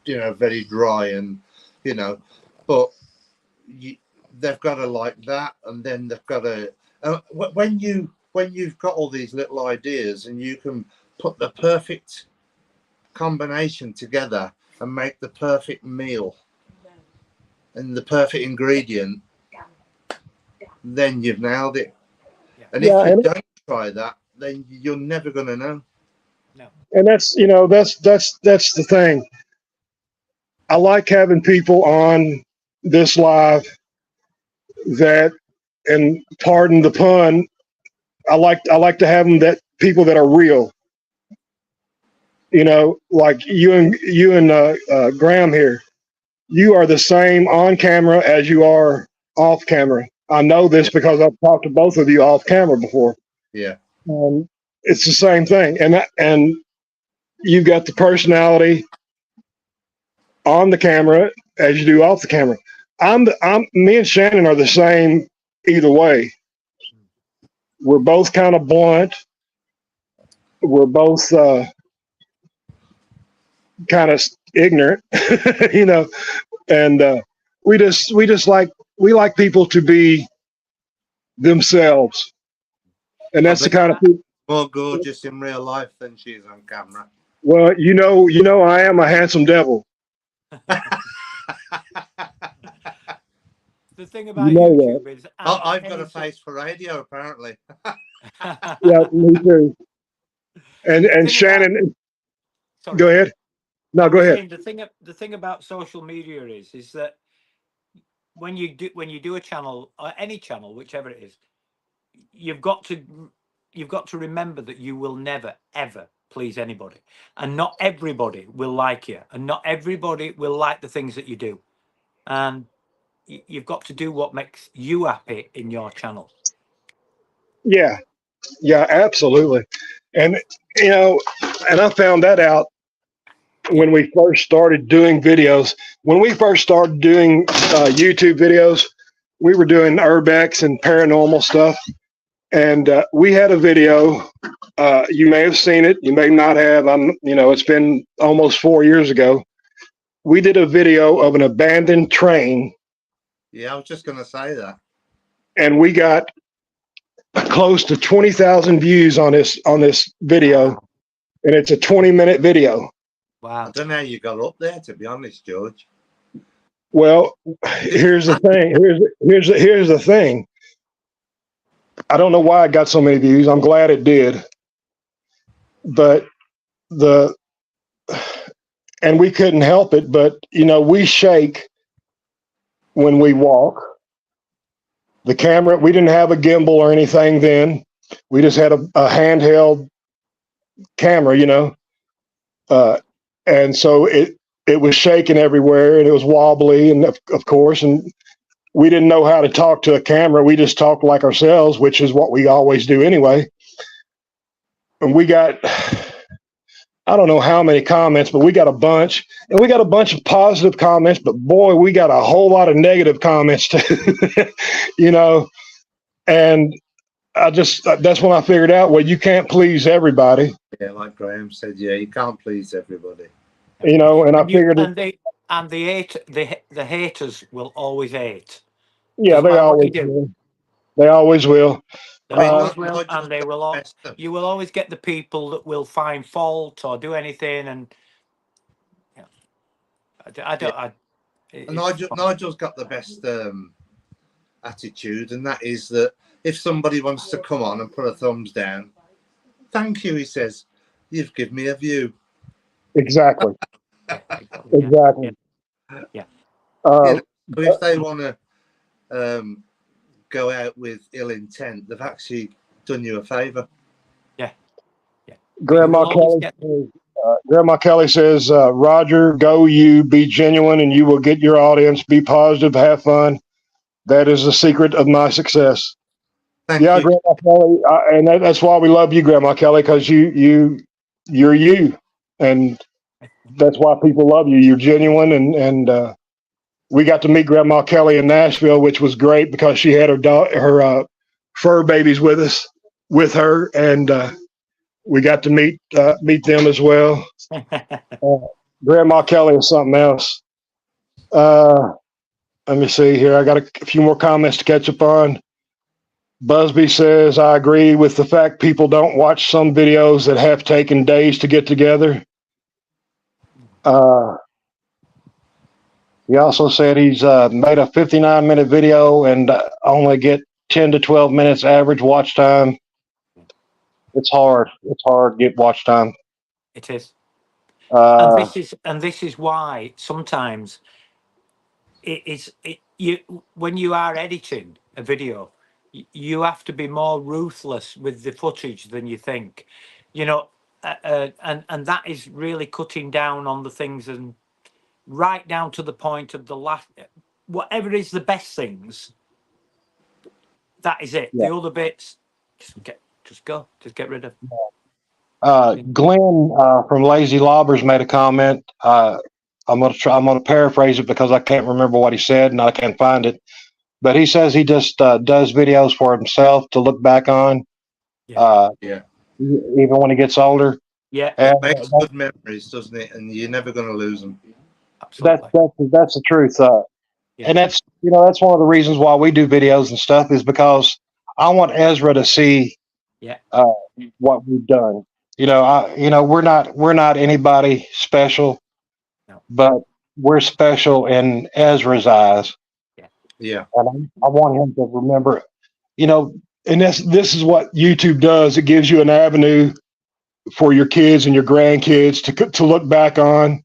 you know, very dry and, you know, but they've got to like that, and then they've got to when you've got all these little ideas and you can put the perfect combination together and make the perfect meal and the perfect ingredient, then you've nailed it. And if you don't try that, then you're never going to know. No. And that's, you know, that's the thing. I like having people on this live that, and pardon the pun, I like to have them that people that are real. You know, like you and Graham here. You are the same on camera as you are off camera. I know this because I've talked to both of you off camera before. Yeah. It's the same thing, and you've got the personality on the camera as you do off the camera. Me and Shannon are the same either way. we're both kind of blunt. We're both kind of ignorant, you know, and we like people to be themselves, and that's the kind of people. More gorgeous in real life than she is on camera. Well, you know, I am a handsome devil. The thing about YouTube is, I've got a face for radio, apparently. Yeah, me too. And Shannon, sorry. Go ahead. No, go ahead. The thing about social media is that when you do a channel or any channel, whichever it is, you've got to remember that you will never ever please anybody, and not everybody will like you, and not everybody will like the things that you do, and you've got to do what makes you happy in your channel. Yeah, absolutely. And you know, and I found that out when we first started doing videos. When we first started doing YouTube videos, we were doing urbex and paranormal stuff, and we had a video. You may have seen it, you may not have. It's been almost 4 years ago. We did a video of an abandoned train. Yeah, I was just going to say that. And we got close to 20,000 views on this video, and it's a 20-minute video. Wow! I don't know how you got up there, to be honest, George. Well, here's the thing. Here's the thing. I don't know why it got so many views. I'm glad it did, but and we couldn't help it. But you know, we shake when we walk. The camera, we didn't have a gimbal or anything then. We just had a handheld camera, you know. And so it was shaking everywhere, and it was wobbly, and of course, and we didn't know how to talk to a camera. We just talked like ourselves, which is what we always do anyway. And we got, I don't know how many comments, but we got a bunch, and we got a bunch of positive comments, but boy, we got a whole lot of negative comments too, you know. And that's when I figured out, well, you can't please everybody. Yeah, like Graham said, yeah, you can't please everybody. You know, and I figured the haters will always hate. Yeah, they always will. They always will. They always will, and they will. You will always get the people that will find fault or do anything, and I don't. Nigel's got the best attitude, and that is that if somebody wants to come on and put a thumbs down, thank you, he says. You've given me a view. Exactly. Exactly. Yeah. If they want to go out with ill intent, they've actually done you a favour. Yeah. Grandma Kelly says, Roger, go you, be genuine, and you will get your audience. Be positive, have fun. That is the secret of my success. Thank you. Grandma Kelly, and that's why we love you, Grandma Kelly, because you're you, and that's why people love you. You're genuine, and we got to meet Grandma Kelly in Nashville, which was great because she had her fur babies with her, and we got to meet them as well. Grandma Kelly is something else. Let me see here. I got a few more comments to catch up on. Busby says, I agree with the fact people don't watch some videos that have taken days to get together. He also said he's made a 59-minute video and only get 10 to 12 minutes average watch time. It's hard. It's hard to get watch time. It is. And this is why sometimes when you are editing a video, you have to be more ruthless with the footage than you think, you know, and that is really cutting down on the things, and right down to the point of the last, whatever is the best things, that is it. Yeah. The other bits, just get rid of. Glenn from Lazy Lobbers made a comment. I'm gonna paraphrase it because I can't remember what he said and I can't find it. But he says he just does videos for himself to look back on. Yeah. Yeah. Even when he gets older. Yeah, And Makes good memories, doesn't it? And you're never going to lose them. absolutely. that's the truth. Yeah. And that's that's one of the reasons why we do videos and stuff is because I want Ezra to see Yeah. what we've done. We're not anybody special, No. but we're special in Ezra's eyes. Yeah. And I want him to remember, and this is what YouTube does. It gives you an avenue for your kids and your grandkids to look back on,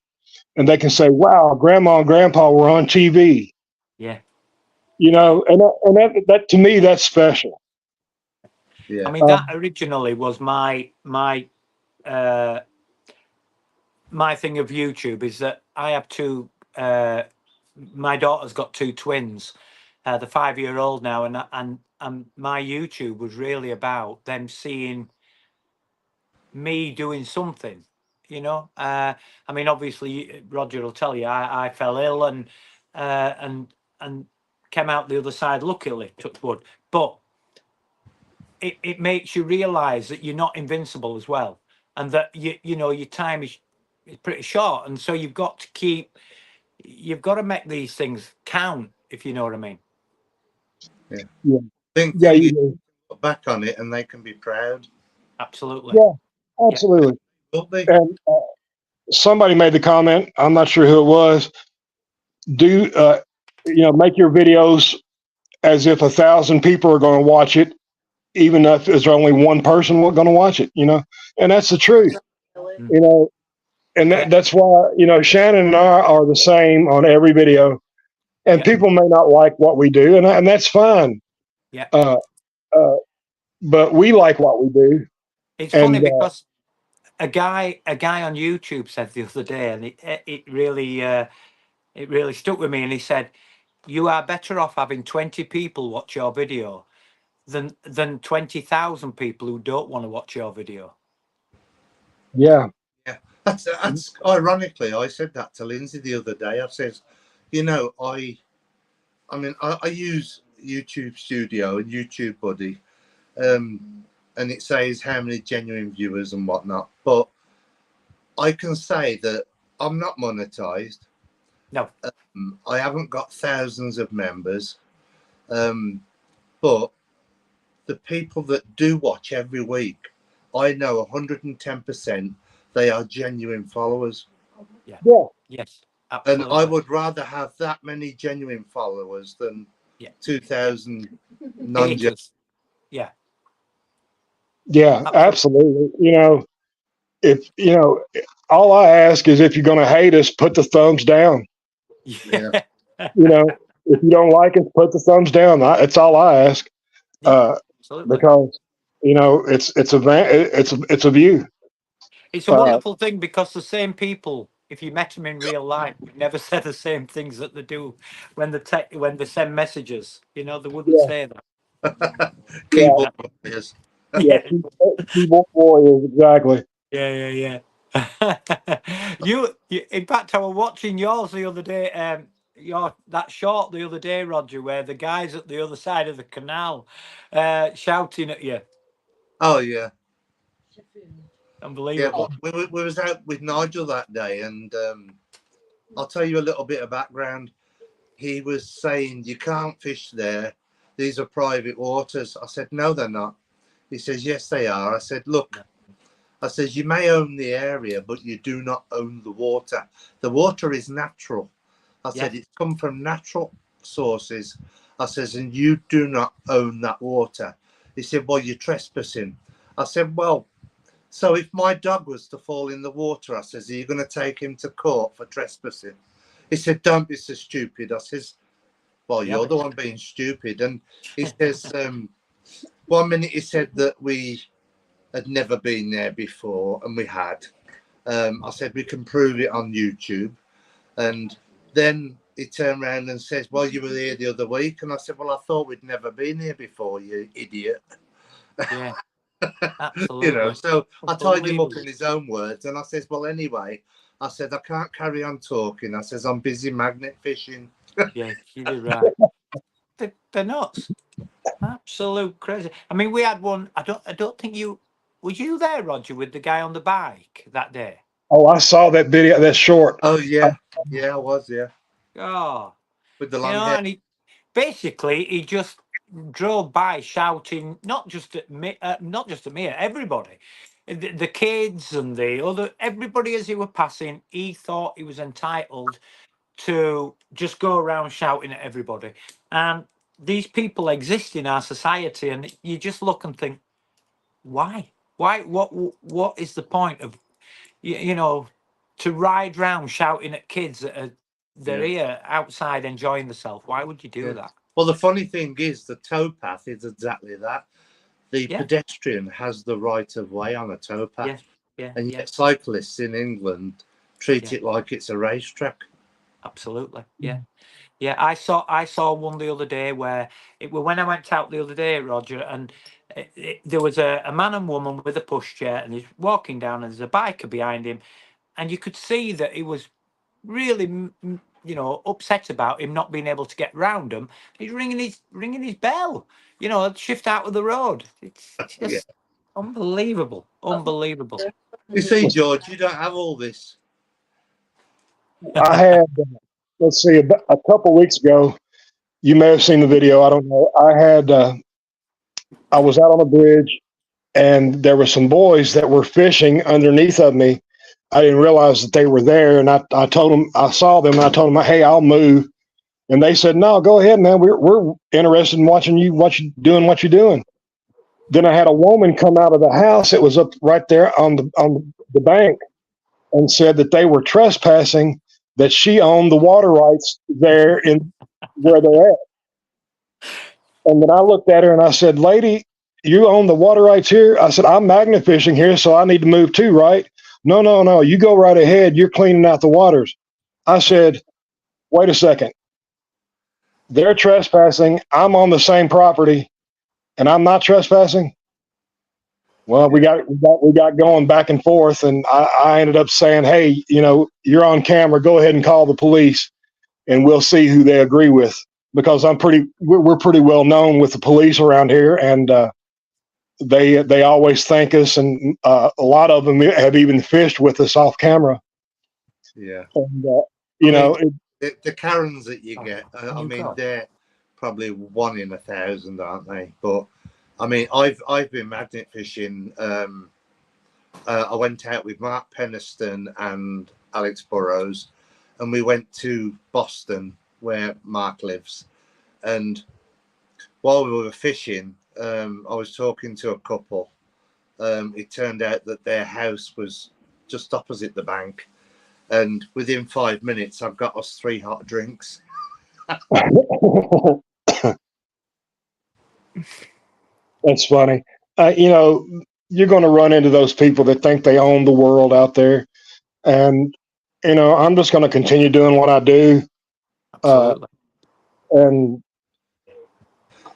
and they can say, "Wow, Grandma and Grandpa were on TV." Yeah. And that to me, that's special. Yeah. I mean, that originally was my thing of YouTube, is that I have two. My daughter's got two twins. They're 5-year-old now, and my YouTube was really about them seeing me doing something. I mean, obviously, Roger will tell you, I fell ill and came out the other side luckily, touch wood. But it makes you realise that you're not invincible as well, and that your time is pretty short, and so you've got to make these things count, if you know what I mean. Yeah. Yeah. Think Yeah, you you look back on it and they can be proud. Absolutely. Yeah, absolutely. Will they? And somebody made the comment. I'm not sure who it was. Do make your videos as if 1,000 people are going to watch it, even if there's only one person going to watch it. And that's the truth. Really? And Yeah. that's why Shannon and I are the same on every video. And Yeah. people may not like what we do, and that's fine. Yeah. But we like what we do. It's And funny because a guy on YouTube said the other day, and it really stuck with me. And he said, "You are better off having 20 people watch your video than 20,000 people who don't want to watch your video." yeah, That's ironically, I said that to Lindsay the other day. I says, I use YouTube Studio and YouTube Buddy, and it says how many genuine viewers and whatnot. But I can say that I'm not monetized. No. I haven't got thousands of members, but the people that do watch every week, I know 110% they are genuine followers. Yeah. yeah, Yes. And Absolutely. I would rather have that many genuine followers than 2,000 non-genuine. Haters. Yeah. yeah, absolutely. If all I ask is if you're going to hate us, put the thumbs down. Yeah. If you don't like us, put the thumbs down. That's all I ask. Absolutely. Because it's a view. It's a wonderful thing, because the same people, if you met them in real life, would never say the same things that they do when they send messages. They wouldn't say that. Keyboard warriors. Yeah, keyboard warriors, exactly. Yeah. you, in fact, I was watching yours the other day. That short the other day, Roger, where the guy's at the other side of the canal, shouting at you. Oh yeah. Unbelievable. Yeah, we was out with Nigel that day, and I'll tell you a little bit of background. He was saying, "You can't fish there. These are private waters." I said, "No, they're not." He says, "Yes, they are." I said, "Look," I says, "you may own the area, but you do not own the water. The water is natural." I said, "It's come from natural sources." I says, "and you do not own that water." He said, "Well, you're trespassing." I said, "Well, so if my dog was to fall in the water," I says, "are you going to take him to court for trespassing?" He said, "Don't be so stupid." I says, "Well, you're the one being stupid." And he says, 1 minute he said that we had never been there before, and we had. I said, "We can prove it on YouTube." And then he turned around and says, "Well, you were here the other week." And I said, "Well, I thought we'd never been here before, you idiot." Yeah. Absolutely. So I tied him up in his own words, and I says, "Well, anyway," I said, "I can't carry on talking." I says, "I'm busy magnet fishing." Yeah, you did right. They're nuts. Absolute crazy. I mean, we had one. I don't think you was you there, Roger, with the guy on the bike that day. Oh, I saw that video. That's short. Oh yeah, I was, yeah, Oh, with the you long know, hair. and he just drove by shouting, not just at me, at everybody, the kids and the other, everybody as he were passing. He thought he was entitled to just go around shouting at everybody, and these people exist in our society, and you just look and think, why? What is the point of you know to ride round shouting at kids that are they're here outside enjoying themselves? Why would you do that? Well, the funny thing is, the towpath is exactly that. The Yeah. pedestrian has the right of way on a towpath, and yet cyclists in England treat it like it's a racetrack. Absolutely, yeah. I saw one the other day where when I went out the other day, Roger, and there was a man and woman with a pushchair, and he's walking down, and there's a biker behind him, and you could see that he was really, upset about him not being able to get round him. He's ringing his bell, shift out of the road. It's just unbelievable. You see, George, you don't have all this. I had, let's see, a couple weeks ago, you may have seen the video. I don't know. I was out on a bridge, and there were some boys that were fishing underneath of me. I didn't realize that they were there, and I told them, I saw them, and I told them, hey, I'll move. And they said, no, go ahead, man. We're interested in watching you, what you're doing. Then I had a woman come out of the house. It was up right there on the bank, and said that they were trespassing, that she owned the water rights there in where they're at. And then I looked at her and I said, lady, you own the water rights here? I said, I'm magnet fishing here, so I need to move too, right? No, you go right ahead. You're cleaning out the waters. I said, wait a second. They're trespassing. I'm on the same property and I'm not trespassing. Well, we got going back and forth, and I ended up saying, hey, you're on camera. Go ahead and call the police, and we'll see who they agree with, because we're pretty well known with the police around here, and they always thank us, and a lot of them have even fished with us off camera. Yeah, and the Karens that you get, I mean, they're probably 1 in 1,000, aren't they? But I mean, I've been magnet fishing. I went out with Mark Penniston and Alex Burrows, and we went to Boston, where Mark lives. And while we were fishing, I was talking to a couple. It turned out that their house was just opposite the bank, and within 5 minutes, I've got us 3 hot drinks. That's funny. You're going to run into those people that think they own the world out there. And, I'm just going to continue doing what I do. Absolutely. And,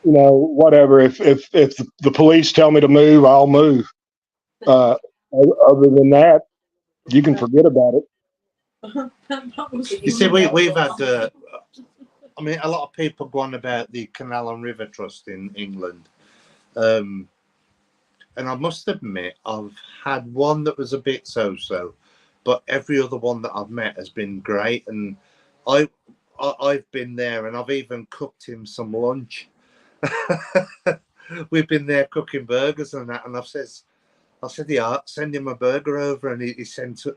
whatever, if the police tell me to move, I'll move. Other than that, you can forget about it. You see, we've had, I mean, a lot of people go on about the Canal and River Trust in England. And I must admit, I've had one that was a bit so-so, but every other one that I've met has been great. And I've been there, and I've even cooked him some lunch. We've been there cooking burgers and that, and I said, yeah, send him a burger over, and he sent a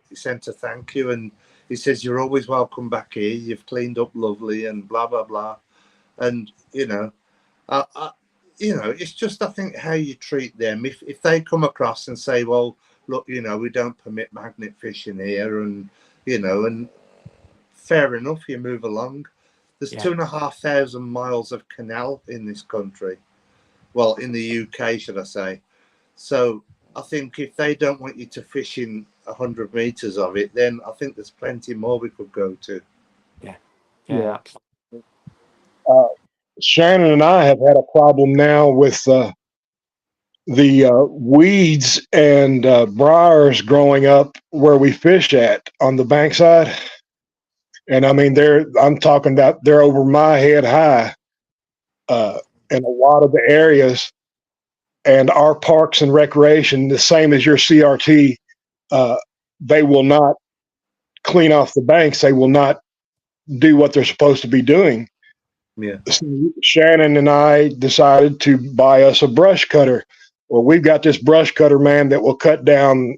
thank you, and he says, you're always welcome back here. You've cleaned up lovely, and blah blah blah. And it's just, I think, how you treat them. If they come across and say, well, look, we don't permit magnet fishing here, and and fair enough, you move along. There's 2,500 miles of canal in this country. Well, in the UK, should I say. So I think if they don't want you to fish in 100 meters of it, then I think there's plenty more we could go to. Yeah. Shannon and I have had a problem now with the weeds and briars growing up where we fish at on the bankside. And I mean, I'm talking about they're over my head high. in a lot of the areas, and our parks and recreation, the same as your CRT, they will not clean off the banks. They will not do what they're supposed to be doing. Yeah. So Shannon and I decided to buy us a brush cutter. Well, we've got this brush cutter, man, that will cut down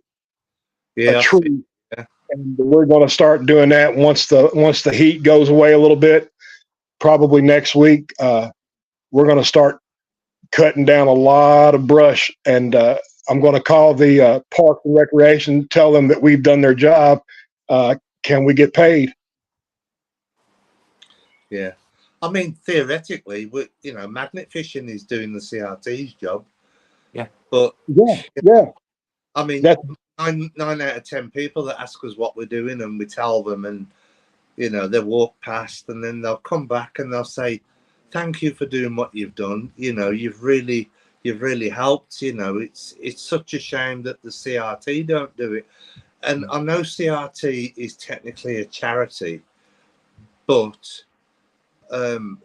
a tree. Yeah. And we're going to start doing that once the heat goes away a little bit, probably next week. We're going to start cutting down a lot of brush, and I'm going to call the Park and Recreation, tell them that we've done their job. Can we get paid? Yeah. I mean, theoretically, magnet fishing is doing the CRT's job. Yeah. But yeah. I mean, That's, 9 out of 10 people that ask us what we're doing, and we tell them, and they walk past, and then they'll come back and they'll say, "Thank you for doing what you've done. You've really helped. It's such a shame that the CRT don't do it." And I know CRT is technically a charity, but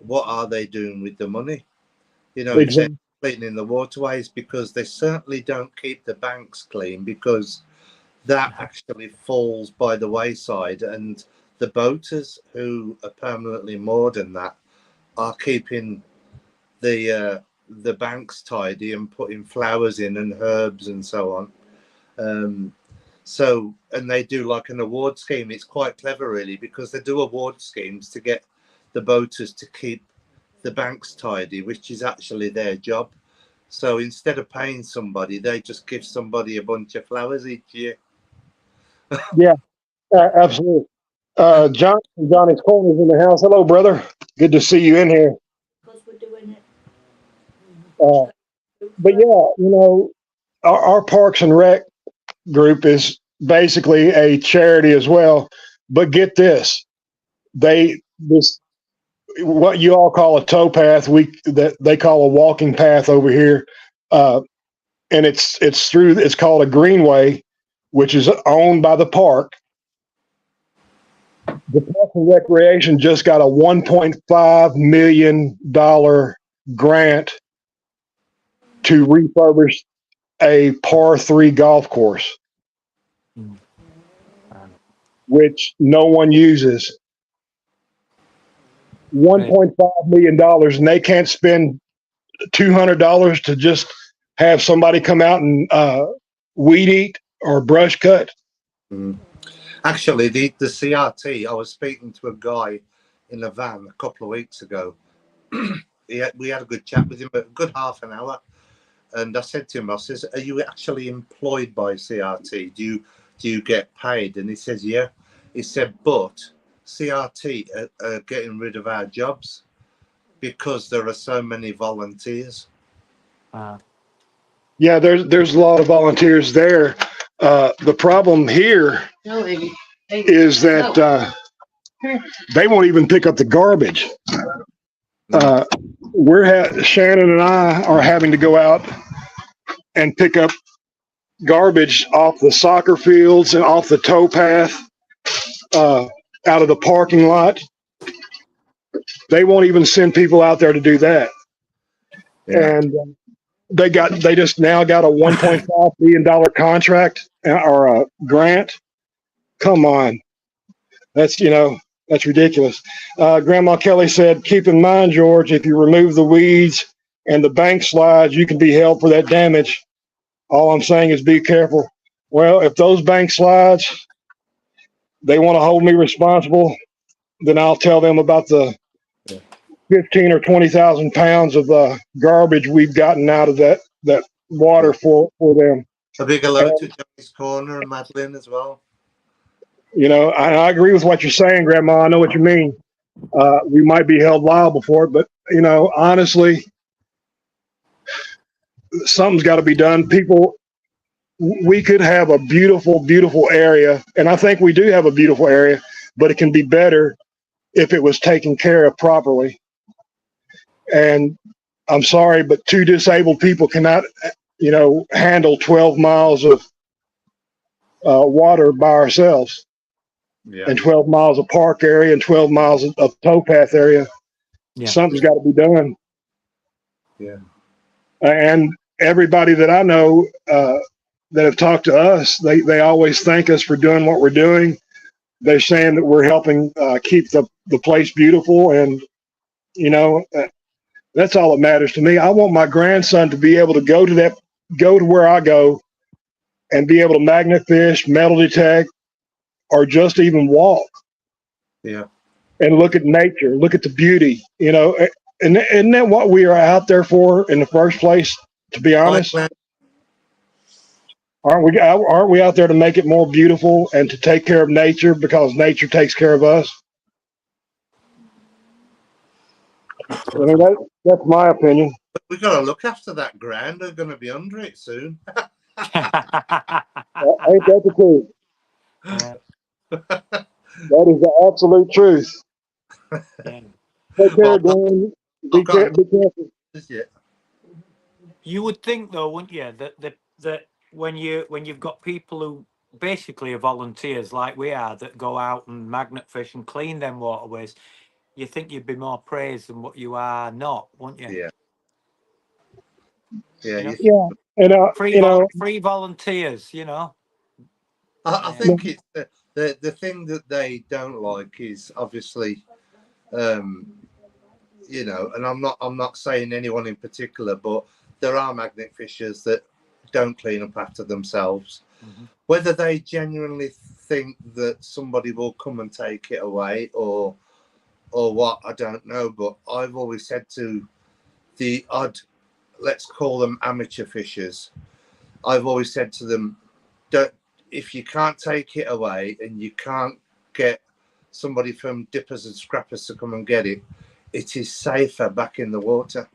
what are they doing with the money? exactly. If they're cleaning the waterways, because they certainly don't keep the banks clean, because that actually falls by the wayside, and the boaters who are permanently moored in that are keeping the banks tidy and putting flowers in and herbs and so on. And they do like an award scheme. It's quite clever, really, because they do award schemes to get the boaters to keep the banks tidy, which is actually their job. So instead of paying somebody, they just give somebody a bunch of flowers each year. Yeah, absolutely. Johnny's Corner's in the house. Hello, brother. Good to see you in here. Because we're doing it. But yeah, our Parks and Rec group is basically a charity as well. But get this, what you all call a towpath, that they call a walking path over here, and it's called a greenway, which is owned by the park. The Park and Recreation just got a $1.5 million grant to refurbish a par 3 golf course, which no one uses. $1.5 million, and they can't spend $200 to just have somebody come out and weed eat or brush cut. Actually, the CRT, I was speaking to a guy in a van a couple of weeks ago. We had a good chat with him, a good half an hour. And I said to him, I says, "Are you actually employed by CRT? Do you get paid?" And he says, "Yeah." He said, "But CRT are getting rid of our jobs because there are so many volunteers." Yeah, there's a lot of volunteers there. The problem here is that they won't even pick up the garbage. Shannon and I are having to go out and pick up garbage off the soccer fields and off the towpath, out of the parking lot. They won't even send people out there to do that. Yeah. And they just now got a $1.5 million contract or a grant. Come on. That's ridiculous. Grandma Kelly said, "Keep in mind, George, if you remove the weeds and the bank slides, you can be held for that damage. All I'm saying is be careful." Well, if those bank slides, they want to hold me responsible, then I'll tell them about the 15 or 20,000 pounds of garbage we've gotten out of that water for them. A big hello to Johnny's Corner and Madeline as well. I agree with what you're saying, Grandma. I know what you mean. We might be held liable for it, but honestly, something's got to be done. We could have a beautiful, beautiful area, and I think we do have a beautiful area, but it can be better if it was taken care of properly. And I'm sorry, but 2 disabled people cannot, handle 12 miles of water by ourselves. Yeah. And 12 miles of park area and 12 miles of towpath area. Yeah. Something's got to be done. Yeah. And everybody that I know that have talked to us, they always thank us for doing what we're doing. They're saying that we're helping keep the place beautiful, and you know, that's all that matters to me. I want my grandson to be able to go to where I go, and be able to magnet fish, metal detect, or just even walk. Yeah. And look at nature, look at the beauty. You know, and isn't that what we are out there for in the first place? To be honest, aren't we out there to make it more beautiful and to take care of nature, because nature takes care of us? I mean, that's my opinion. We've got to look after that ground. We're going to be under it soon. Ain't that the truth? That is the absolute truth. Yeah. Take care, Dan. Be careful. You would think, though, wouldn't you, that when you've got people who basically are volunteers like we are that go out and magnet fish and clean them waterways, you think you'd be more praised than what you are not, wouldn't you? Yeah. Yeah. You know? Yeah. And free volunteers, you know. I think it's the thing that they don't like is obviously, you know, and I'm not saying anyone in particular, but there are magnet fishers that don't clean up after themselves. Mm-hmm. Whether they genuinely think that somebody will come and take it away or what, I don't know. But I've always said to the odd, let's call them amateur fishers, I've always said to them, if you can't take it away and you can't get somebody from dippers and scrappers to come and get it, it is safer back in the water.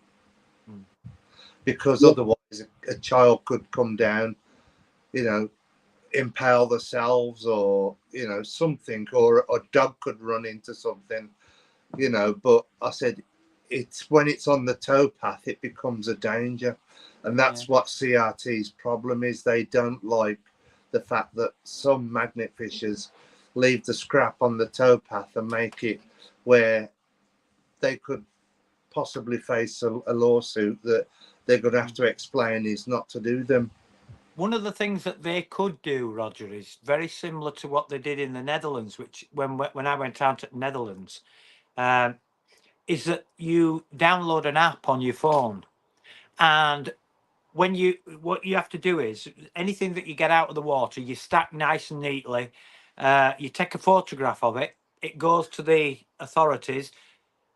Because otherwise a child could come down, you know, impale themselves, or, you know, something, or a dog could run into something, you know. But I said, it's when it's on the towpath, it becomes a danger. And that's what CRT's problem is. They don't like the fact that some magnet fishers leave the scrap on the towpath and make it where they could possibly face a lawsuit that they're going to have to explain is not to do them. One of the things that they could do, Roger, is very similar to what they did in the Netherlands, which when I went out to the Netherlands, is that you download an app on your phone, and what you have to do is anything that you get out of the water, you stack nice and neatly. You take a photograph of it. It goes to the authorities.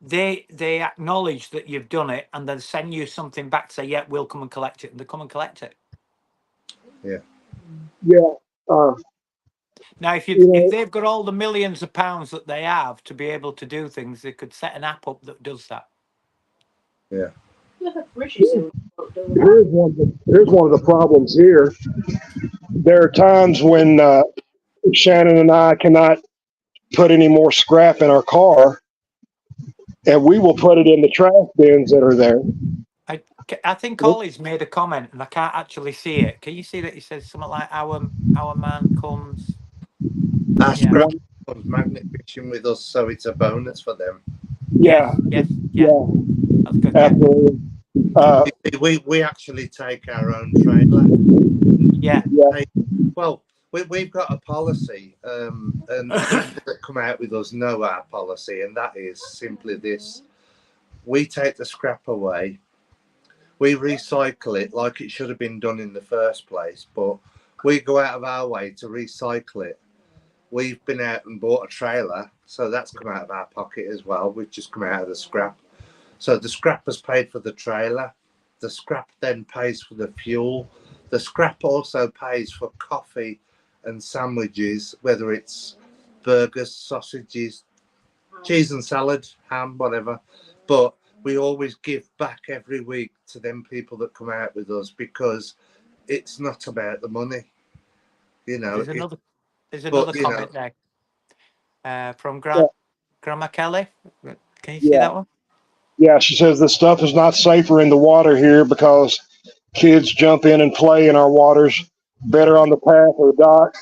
They acknowledge that you've done it, and then send you something back to say, "Yeah, we'll come and collect it," and they come and collect it. Yeah. Yeah. Now, if they've got all the millions of pounds that they have to be able to do things, they could set an app up that does that. Yeah. Here's one of the problems here. There are times when Shannon and I cannot put any more scrap in our car, and we will put it in the trash bins that are there. I think Ollie's made a comment, and I can't actually see it. Can you see that? He says something like, "Our man comes." Our scrap comes magnet fishing with us, so it's a bonus for them. Yeah. Yes. That's good. Absolutely. We actually take our own trailer. Yeah. Well, we've got a policy, and the people that come out with us know our policy, and that is simply this: we take the scrap away, we recycle it like it should have been done in the first place, but we go out of our way to recycle it. We've been out and bought a trailer, so that's come out of our pocket as well. We've just come out of the scrap. So the scrap has paid for the trailer. The scrap then pays for the fuel. The scrap also pays for coffee and sandwiches, whether it's burgers, sausages, cheese and salad, ham, whatever. But we always give back every week to them people that come out with us, because it's not about the money. You know, there's another comment there from Grandma Kelly. Can you see that one? Yeah, she says the stuff is not safer in the water here because kids jump in and play in our waters. Better on the path or dock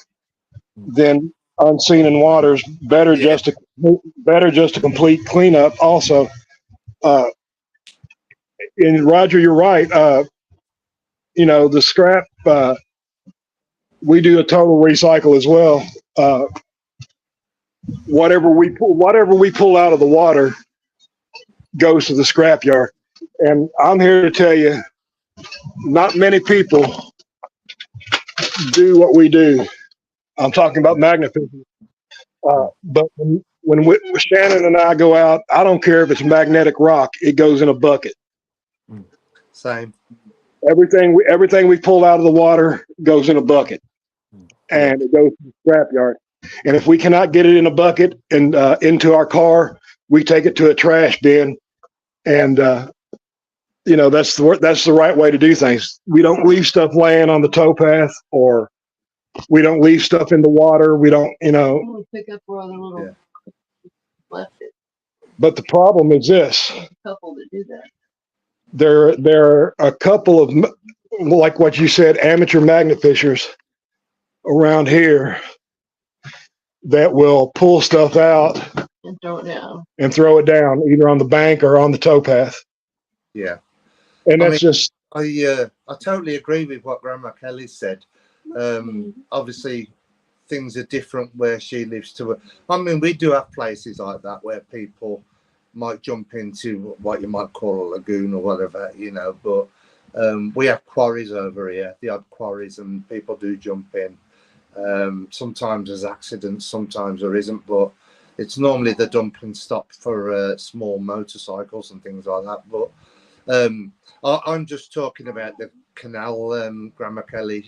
than unseen in waters. Better just to complete cleanup. Also, and Roger, you're right. The scrap, we do a total recycle as well. Whatever we pull out of the water goes to the scrap yard. And I'm here to tell you, not many people do what we do. I'm talking about magnet fishing. But when Shannon and I go out, I don't care if it's magnetic rock; it goes in a bucket. Same. Everything we pull out of the water goes in a bucket, and it goes to the scrap yard. And if we cannot get it in a bucket and into our car, we take it to a trash bin. And that's the right way to do things. We don't leave stuff laying on the towpath, or we don't leave stuff in the water. We don't, We'll pick up where other little left it. But the problem is this: There's a couple that do that. there are a couple of, like what you said, amateur magnet fishers around here that will pull stuff out And throw it down either on the bank or on the towpath. Yeah. And that's just. I totally agree with what Grandma Kelly said. Obviously, things are different where she lives to. I mean, we do have places like that where people might jump into what you might call a lagoon or whatever, but we have quarries over here, the odd quarries, and people do jump in. Sometimes there's accidents, sometimes there isn't, but it's normally the dumping stop for small motorcycles and things like that. But I'm just talking about the canal, Grandma Kelly.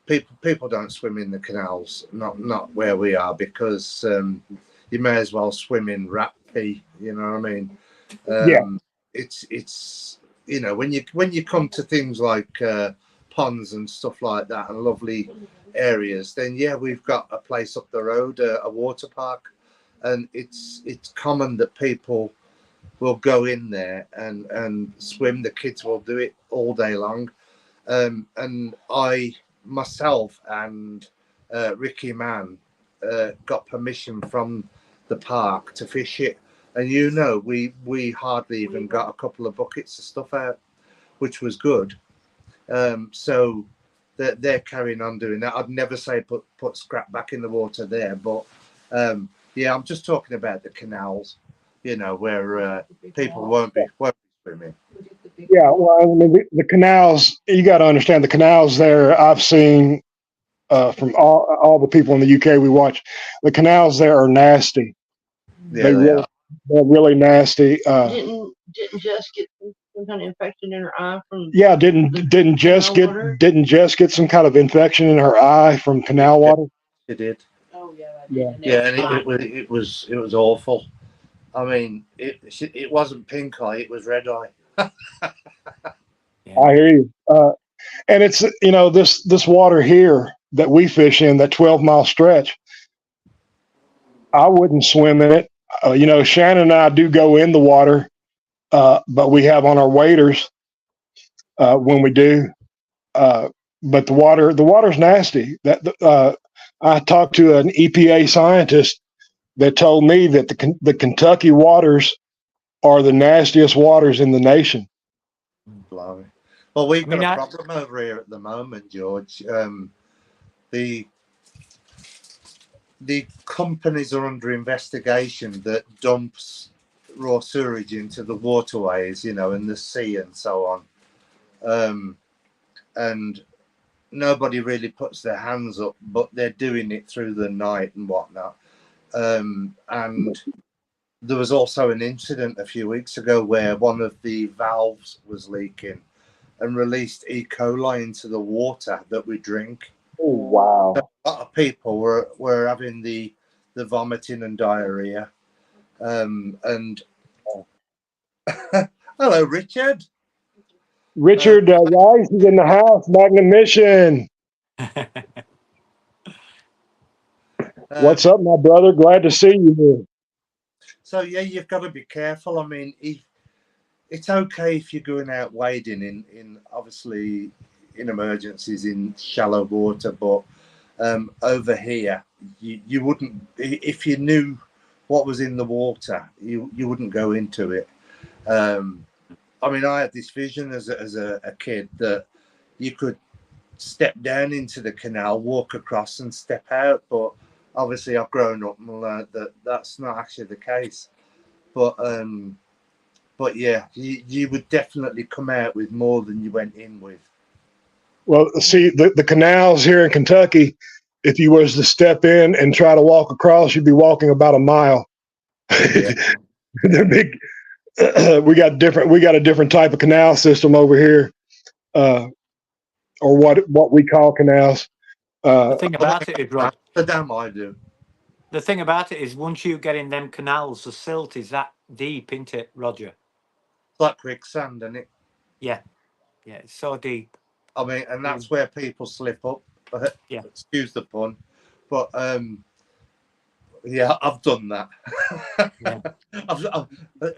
People don't swim in the canals, not where we are, because you may as well swim in rat pee. You know what I mean? It's when you come to things like ponds and stuff like that and lovely areas, then we've got a place up the road, a water park, and it's common that people will go in there and swim. The kids will do it all day long, and I myself and Ricky Mann got permission from the park to fish it, and we hardly even got a couple of buckets of stuff out, which was good. So they're carrying on doing that. I'd never say put scrap back in the water there, but I'm just talking about the canals, where people won't be swimming. Yeah, well, I mean, the canals, you got to understand the canals there. I've seen from all the people in the UK we watch, the canals there are nasty. Yeah, they're really nasty. Didn't Jess get some kind of infection in her eye from? Yeah, didn't Jess get some kind of infection in her eye from canal water? It did. Oh yeah, and it was awful. I mean, it wasn't pink eye; it was red eye. I hear you. And it's this water here that we fish in, that 12-mile stretch, I wouldn't swim in it. Shannon and I do go in the water, but we have on our waders when we do. But the water's nasty. I talked to an EPA scientist that told me that the Kentucky waters are the nastiest waters in the nation. Blimey. Well, we've got a problem over here at the moment, George. The companies are under investigation that dumps raw sewage into the waterways, in the sea and so on. And nobody really puts their hands up, but they're doing it through the night and whatnot. And there was also an incident a few weeks ago where one of the valves was leaking and released E. coli into the water that we drink. Oh, wow. So a lot of people were having the vomiting and diarrhea. And hello, Richard. Richard Rice is in the house, Magnum Mission. What's up, my brother? Glad to see you here. So, you've got to be careful. I mean, it's okay if you're going out wading in obviously in emergencies in shallow water, but over here you wouldn't, if you knew what was in the water, you wouldn't go into it. I mean, I had this vision as a kid that you could step down into the canal, walk across, and step out. But obviously, I've grown up and learned that that's not actually the case. But yeah, you would definitely come out with more than you went in with. Well, see, the canals here in Kentucky, if you was to step in and try to walk across, you'd be walking about a mile. Yeah. They're big. We got a different type of canal system over here, or what we call canals. The thing about it is, Rod, The dam I do. the thing about it is once you get in them canals, the silt is that deep, isn't it, Roger? It's like quicksand, isn't it? Yeah. Yeah, it's so deep. I mean, and that's where people slip up. Yeah. Excuse the pun. But yeah, I've done that. Yeah. I'm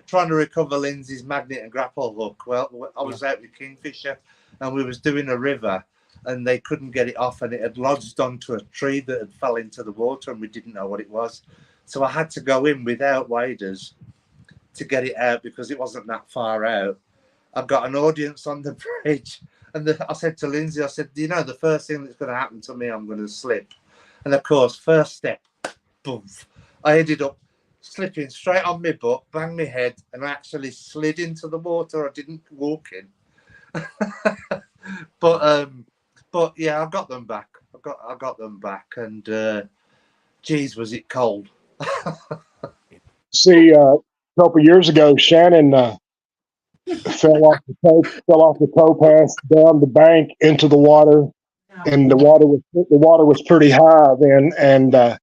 trying to recover Lindsay's magnet and grapple hook. Well, I was out with Kingfisher and we was doing a river and they couldn't get it off and it had lodged onto a tree that had fell into the water and we didn't know what it was. So I had to go in without waders to get it out because it wasn't that far out. I've got an audience on the bridge and I said to Lindsay, I said, you know, the first thing that's going to happen to me, I'm going to slip. And of course, first step, boom, I ended up slipping straight on my butt, banged my head, and I actually slid into the water. I didn't walk in. But yeah, I got them back. I got them back, and geez, was it cold. See, a couple of years ago, Shannon fell off the towpath down the bank into the water, and the water was pretty high then, and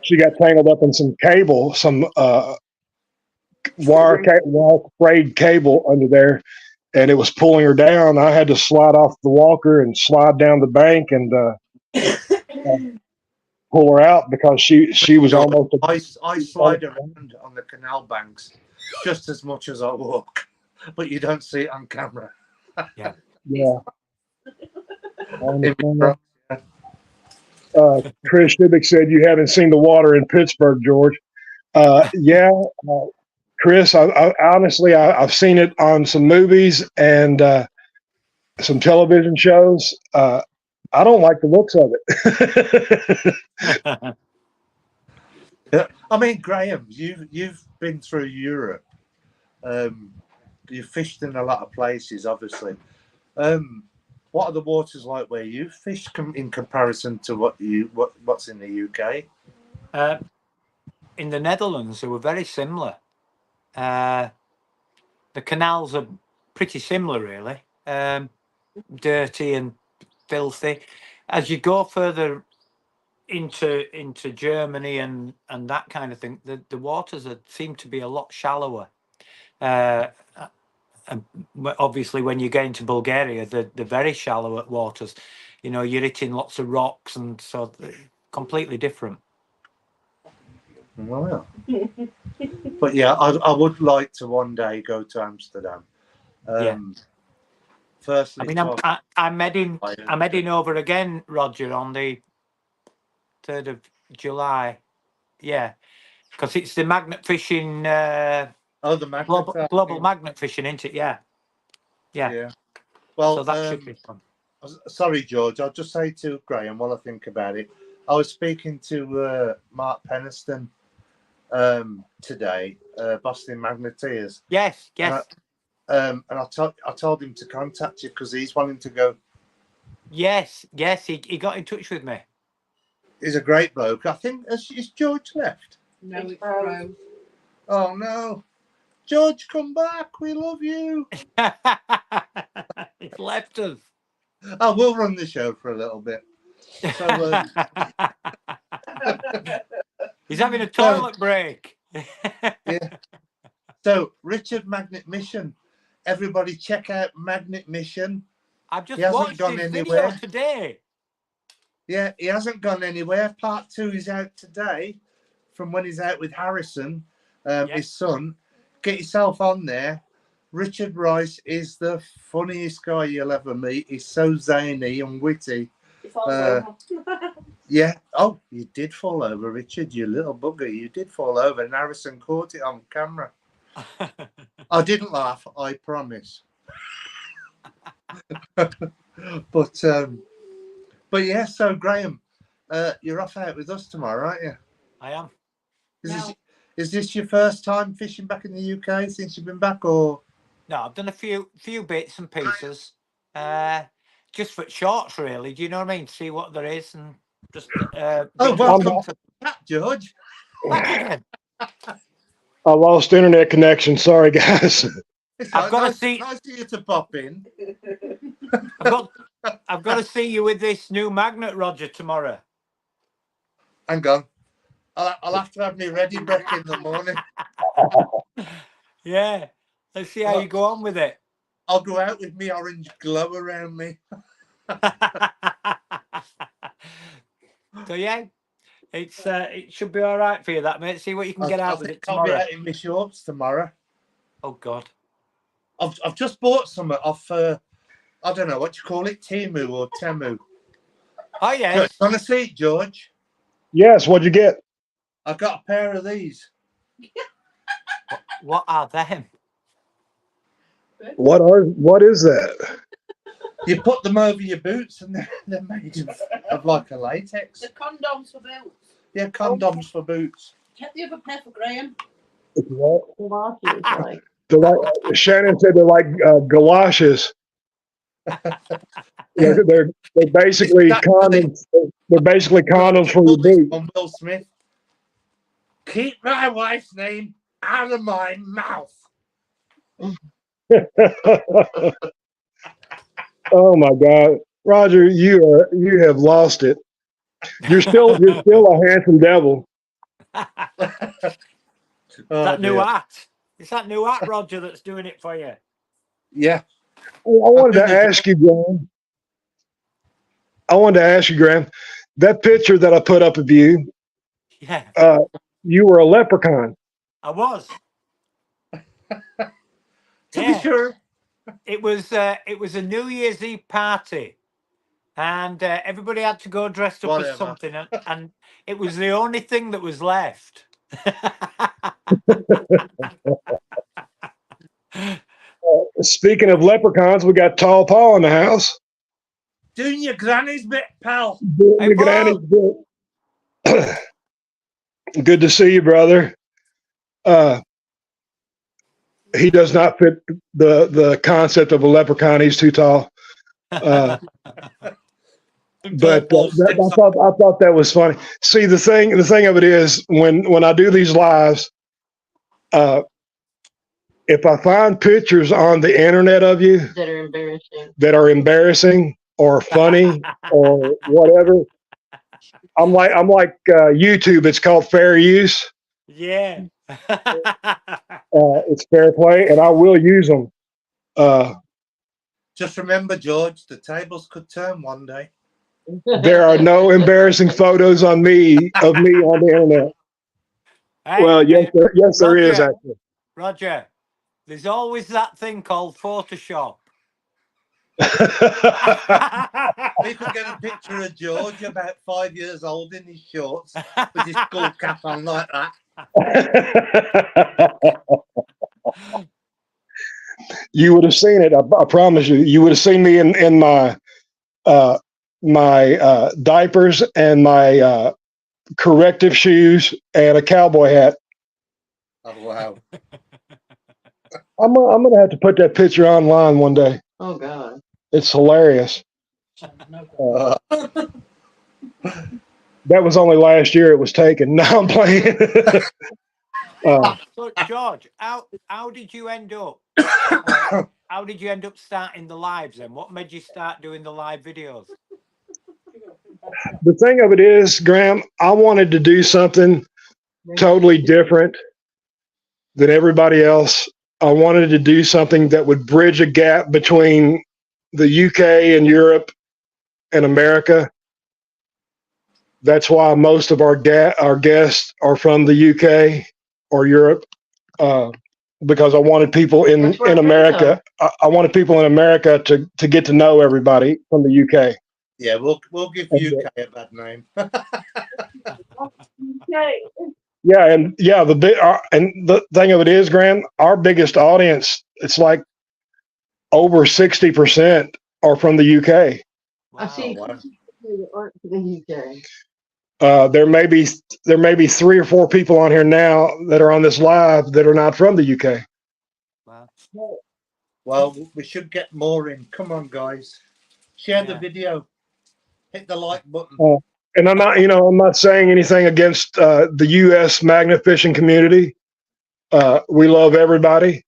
she got tangled up in some cable, some wire frayed cable under there, and it was pulling her down. I had to slide off the walker and slide down the bank and pull her out because she was almost. I slide around on the canal banks just as much as I walk, but you don't see it on camera. Yeah. Chris Shibbick said you haven't seen the water in Pittsburgh, George. Chris, I honestly, I've seen it on some movies and some television shows. I don't like the looks of it. Yeah. I mean, Graham, you've been through Europe. You've fished in a lot of places, obviously. What are the waters like where you fish in comparison to what's in the UK? In the Netherlands, they were very similar. The canals are pretty similar, really. Dirty and filthy. As you go further into Germany and that kind of thing, the waters seem to be a lot shallower. And obviously, when you get into Bulgaria, they're very shallow waters. You know, you're hitting lots of rocks, and so completely different. Wow. But yeah, I would like to one day go to Amsterdam. Firstly, I mean, I'm heading over again, Roger, on the 3rd of July. Yeah, because it's the magnet fishing. the magnet global magnet fishing, isn't it? Yeah. Well, so that should be fun. Sorry, George. I'll just say to Graham while I think about it. I was speaking to Mark Peniston today, Boston Magneteers. Yes. And I told him to contact you because he's wanting to go. Yes, he got in touch with me. He's a great bloke. I think is George left? No, it's froze. Oh no, George, come back. We love you. He's left us. Oh, we'll run the show for a little bit. So, he's having a toilet break. Yeah. So Richard Magnet Mission. Everybody check out Magnet Mission. I've just watched his video today. Yeah, he hasn't gone anywhere. Part 2 is out today from when he's out with Harrison, his son. Get yourself on there. Richard Rice is the funniest guy you'll ever meet. He's so zany and witty. Yeah. Oh, you did fall over, Richard, you little bugger. You did fall over and Harrison caught it on camera. I didn't laugh, I promise. But yeah, so Graham, you're off out with us tomorrow, aren't you? I am. Is this your first time fishing back in the UK since you've been back, or? No, I've done a few bits and pieces. Just for shorts, really. Do you know what I mean? See what there is and just. Welcome to that, George. Back again. I lost internet connection. Sorry, guys. I've got to see. Nice of you to pop in. I've got to see you with this new magnet, Roger, tomorrow. Hang on. I'll have to have me ready back in the morning. Yeah. Let's see how you go on with it. I'll go out with me orange glow around me. So yeah, it should be all right for you, that mate. See what you can get out with it tomorrow. I'll be out in my shorts tomorrow. Oh God. I've just bought some off. I don't know what you call it, Temu or Temu. Oh yes. Want to see it, George? Yes. What'd you get? I got a pair of these. What are them? What is that? You put them over your boots, and they're made of like a latex. The condoms for boots. Yeah, condoms for boots. Get the other pair for Graham. Galoshes, like. They're like Shannon said. They're like galoshes. They're basically condoms. They're basically condoms for your boot. On Will Smith. Keep my wife's name out of my mouth. Oh my God, Roger, you have lost it. You're still a handsome devil. That new art. It's that new art, Roger, that's doing it for you. Yeah. I wanted to ask you, Graham. That picture that I put up of you. Yeah. You were a leprechaun. I was. To be sure. It was a New Year's Eve party, and everybody had to go dressed up as something, and it was the only thing that was left. Speaking of leprechauns, we got Tall Paul in the house. Doing your granny's bit, pal. Doing your granny's bit. Good to see you, brother. He does not fit the concept of a leprechaun. He's too tall. But I thought that was funny. See, the thing of it is, when I do these lives, if I find pictures on the internet of you that are embarrassing or funny or whatever, I'm like YouTube. It's called fair use. Yeah. It's fair play, and I will use them. Just remember, George, the tables could turn one day. There are no embarrassing photos of me on the internet. Hey, well, yes, there is actually. Roger, there's always that thing called Photoshop. We could get a picture of George about 5 years old in his shorts with his skull cap on like that. You would have seen it. I promise you. You would have seen me in my diapers and my corrective shoes and a cowboy hat. Oh wow! I'm gonna have to put that picture online one day. Oh God! It's hilarious. That was only last year it was taken. Now I'm playing. So George, how did you end up? How did you end up starting the lives then? What made you start doing the live videos? The thing of it is, Graham, I wanted to do something totally different than everybody else. I wanted to do something that would bridge a gap between the UK and Europe and America. That's why most of our guests are from the UK or Europe, because I wanted people in America. I wanted people in America to get to know everybody from the UK. Yeah, we'll give UK a bad name. Okay. Yeah, and yeah, and the thing of it is, Grant, our biggest audience, it's like over 60% are from the UK. I see wow. that aren't from the UK. There may be 3 or 4 people on here now that are on this live that are not from the UK. Wow. Well, we should get more in. Come on, guys. Share the Yeah. video. Hit the like button. And I'm not saying anything against the U.S. magnet fishing community. We love everybody,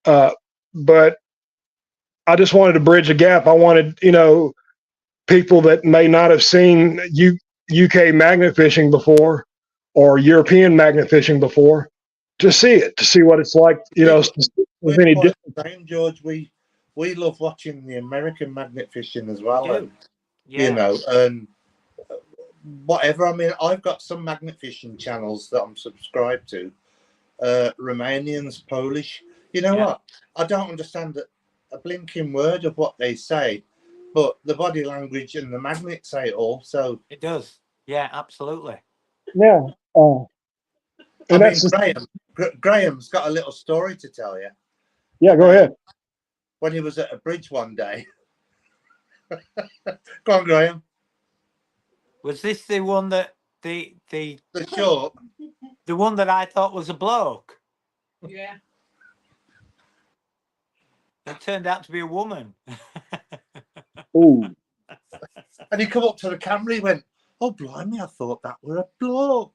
but I just wanted to bridge a gap. I wanted, people that may not have seen UK magnet fishing before or European magnet fishing before to see it, to see what it's like. We're Any quite different. the same, George. We love watching the American magnet fishing as well. do. And, Yeah. and whatever. I mean, I've got some magnet fishing channels that I'm subscribed to. Romanians, Polish. You know what? I don't understand a blinking word of what they say, but the body language and the magnet say it all. So It does. Yeah, absolutely. Yeah. I mean, that's Graham's got a little story to tell you. Yeah, go ahead. When he was at a bridge one day. Go on, Graham. Was this the one that the short? The one that I thought was a bloke? Yeah. It turned out to be a woman. Ooh. And he come up to the camera, he went, "Oh, blimey, I thought that were a bloke."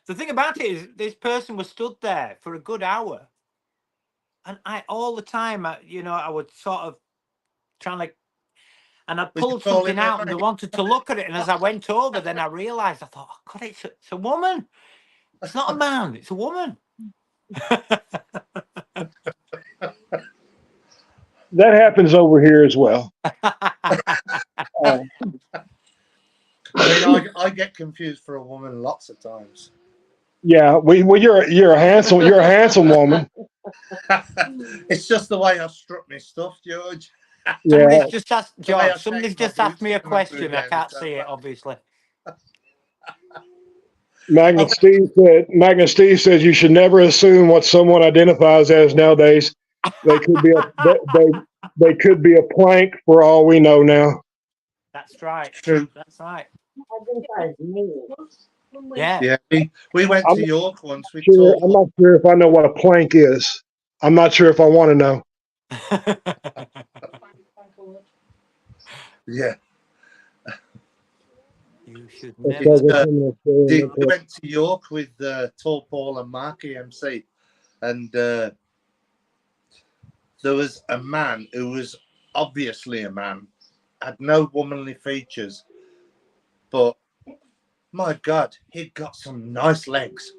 The thing about it is, this person was stood there for a good hour, and I all the time, I would sort of trying to, and I pulled something out, and they wanted to look at it, and as I went over, then I realised, I thought, oh God, it's a woman. It's not a man. It's a woman. That happens over here as well. I get confused for a woman lots of times. Yeah, you're a handsome woman. It's just the way I struck my stuff, George. Somebody's just asked George. Somebody's just asked me a question. I can't see it, obviously. Magnet Steve says you should never assume what someone identifies as nowadays. They could be they could be a plank for all we know now. That's right. True. That's right. Yeah. We went to York once. I'm not sure if I know what a plank is. I'm not sure if I want to know. Yeah. You should we went to York with Tall Paul and Mark EMC, and there was a man who was obviously a man, had no womanly features, but my God, he'd got some nice legs.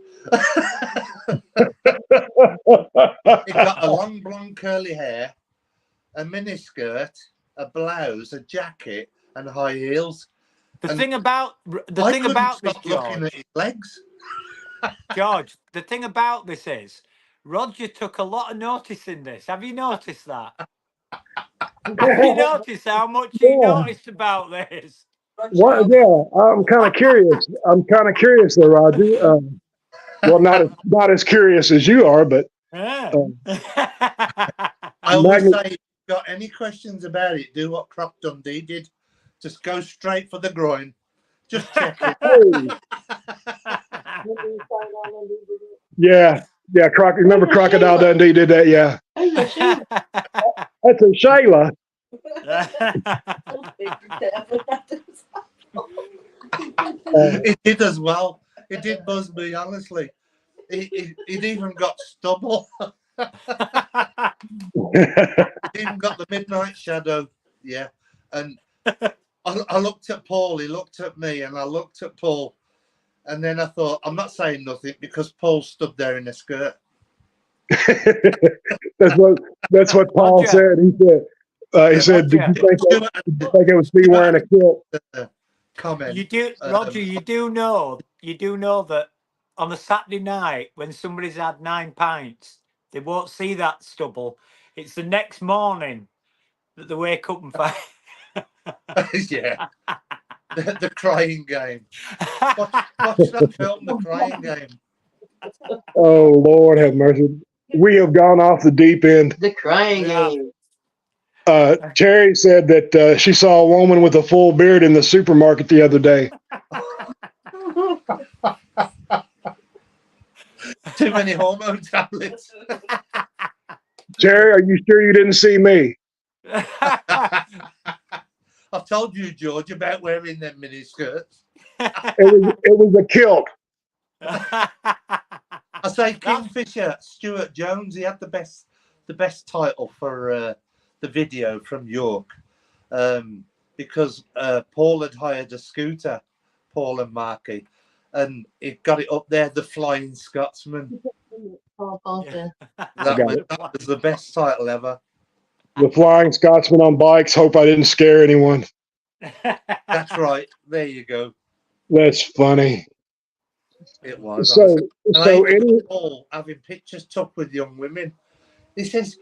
He'd got a long blonde curly hair, a miniskirt, a blouse, a jacket, and high heels. The thing about this, George, looking at his legs. George, the thing about this is, Roger took a lot of notice in this. Have you noticed that? Have you noticed how much he noticed about this? What? Yeah, I'm kind of curious. There, Roger. Well, not as curious as you are, but. Yeah. I always say, if you've got any questions about it, do what Croc Dundee did. Just go straight for the groin. Just check it. Yeah. Remember Crocodile Dundee did that? Yeah. That's a Shayla. It did as well. It did buzz me, honestly. It even got stubble. It even got the midnight shadow. Yeah. And I looked at Paul, he looked at me, and I looked at Paul. And then I thought, I'm not saying nothing because Paul stood there in a skirt. That's what Paul said. He said, did you think it was me wearing a kilt? Comment. You do, Roger. You do know that on a Saturday night when somebody's had 9 pints, they won't see that stubble. It's the next morning that they wake up and find. Yeah. The Crying Game. Watch that film, The Crying Game. Oh, Lord have mercy. We have gone off the deep end. The Crying Yeah. Game. Terry said that she saw a woman with a full beard in the supermarket the other day. Too many hormone tablets. Terry, are you sure you didn't see me? I've told you, George, about wearing them mini skirts. It was a kilt. I say Kingfisher, Stuart Jones. He had the best title for the video from York, because Paul had hired a scooter, Paul and Marky, and it got it up there, the Flying Scotsman. That was the best title ever. The Flying Scotsman on bikes. Hope I didn't scare anyone. That's right. There you go. That's funny. It was. So Paul having pictures took with young women. He says,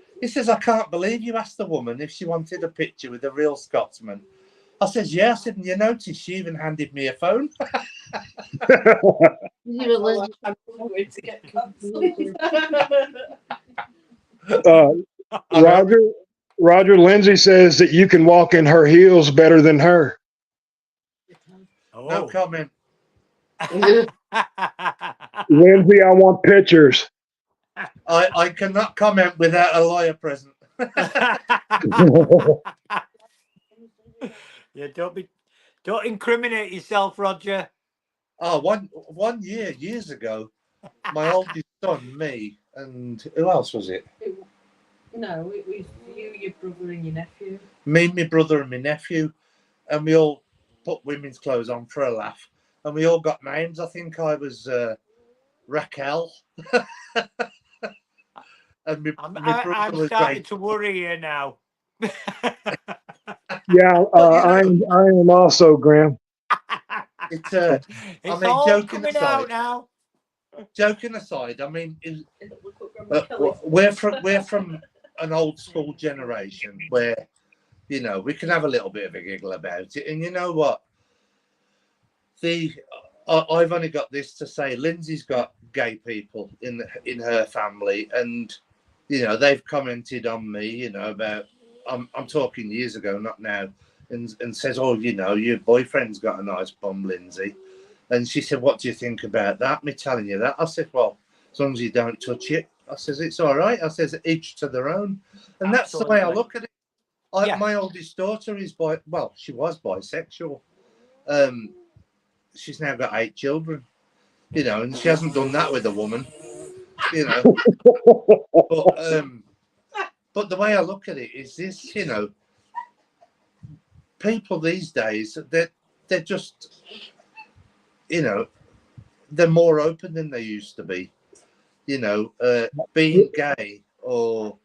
I can't believe you asked the woman if she wanted a picture with a real Scotsman. I says, yeah. I said, and you notice she even handed me a phone. Roger Lindsay says that you can walk in her heels better than her. No comment. Lindsay, I want pictures. I cannot comment without a lawyer present. Yeah, don't incriminate yourself, Roger. Oh, one years ago, my oldest son, me, and who else was it? No, it was you, your brother, and your nephew. Me, my brother, and my nephew, and we all put women's clothes on for a laugh, and we all got names. I think I was Raquel, and I'm starting to worry here now. Yeah, I am also, Graham. It's all joking coming aside, out now. Joking aside, I mean, we're from an old school generation where, you know, we can have a little bit of a giggle about it. And you know what? I've only got this to say. Lindsay's got gay people in her family, and you know they've commented on me. You know about I'm talking years ago, not now, and says, oh, you know, your boyfriend's got a nice bum, Lindsay. And she said, what do you think about that? Me telling you that. I said, well, as long as you don't touch it. I says, it's all right. I says, each to their own. And that's the way I look at it. My oldest daughter is she was bisexual. She's now got 8 children, you know, and she hasn't done that with a woman, you know. But the way I look at it is this, you know, people these days, they're just, you know, they're more open than they used to be. You know, being gay or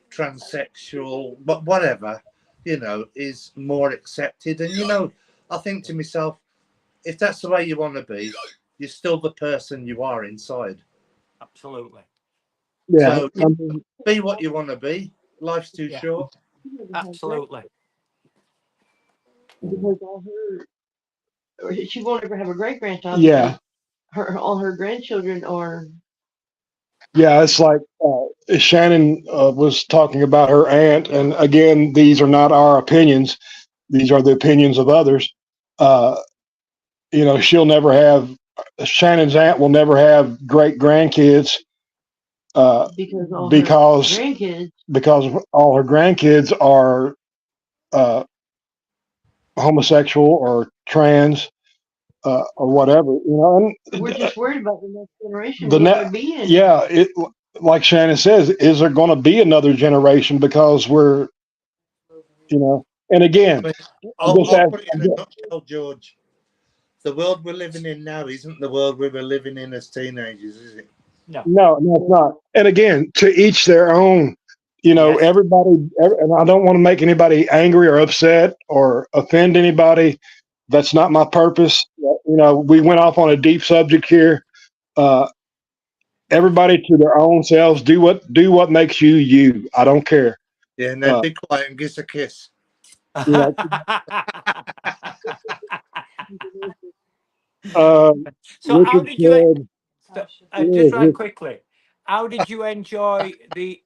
transsexual, but whatever, you know, is more accepted. And, you know, I think to myself, if that's the way you want to be, you're still the person you are inside. Absolutely. Yeah. So be what you want to be. Life's too short. Absolutely. Because she won't ever have a great grandchild. Yeah. All her grandchildren are. Yeah, it's like Shannon was talking about her aunt, and again, these are not our opinions; these are the opinions of others. You know, Shannon's aunt will never have great grandkids because all her grandkids are homosexual or trans. Or whatever, you know. And we're just worried about the next generation. Yeah, like Shannon says, is there going to be another generation? Because we're, you know, and again, I'll put it in a nutshell, George. The world we're living in now isn't the world we were living in as teenagers, is it? No, it's not. And again, to each their own. You know, everybody, and I don't want to make anybody angry or upset or offend anybody. That's not my purpose. You know, we went off on a deep subject here. Everybody to their own selves. Do what makes you you. I don't care. Yeah, now be quiet and give us a kiss. You know, So how Richard did you? said, Just right yeah, quickly, how did you enjoy the?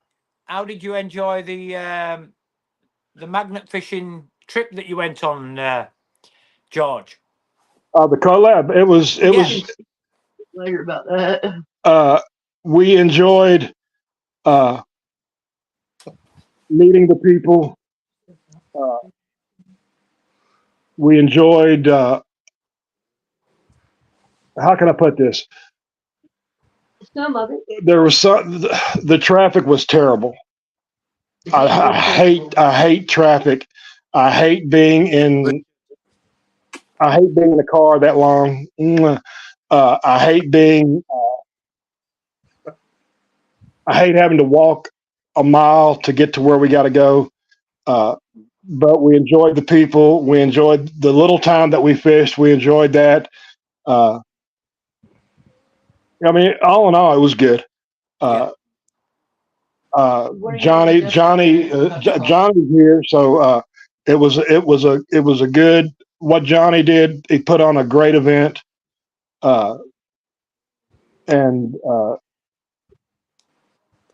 How did you enjoy the magnet fishing trip that you went on, George? the collab. It was Yeah. Later about that. we enjoyed meeting the people. We enjoyed. How can I put this? Some of it. There was the traffic was terrible. I hate traffic. I hate being in the car that long. I hate being. I hate having to walk a mile to get to where we got to go. But we enjoyed the people. We enjoyed the little time that we fished. We enjoyed that. I mean, all in all, it was good. Johnny's here, so it was a good. What Johnny did, he put on a great event, and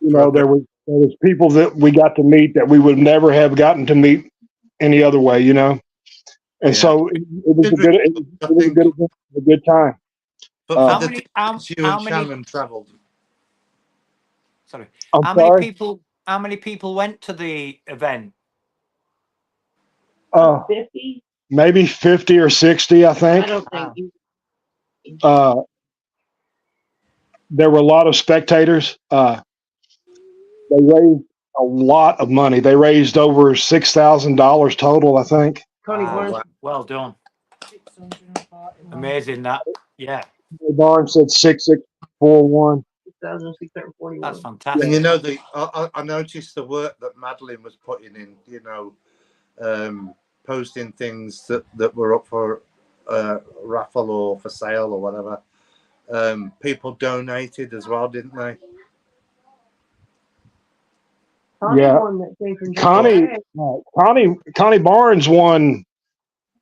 there was people that we got to meet that we would never have gotten to meet any other way, and so it was a good event, a good time. But How for many? you and Shannon travelled. Sorry. I'm How sorry. many people? How many people went to the event? 50? Maybe 50 or 60, I think. I don't think. There were a lot of spectators. They raised a lot of money. They raised over $6,000 total, I think. Connie Barnes. Well done. Amazing that. Yeah. Barnes said 6641. 6,641. That's fantastic. And I noticed the work that Madeline was putting in, posting things that were up for raffle or for sale or whatever. People donated as well, didn't they? Yeah. Connie Barnes won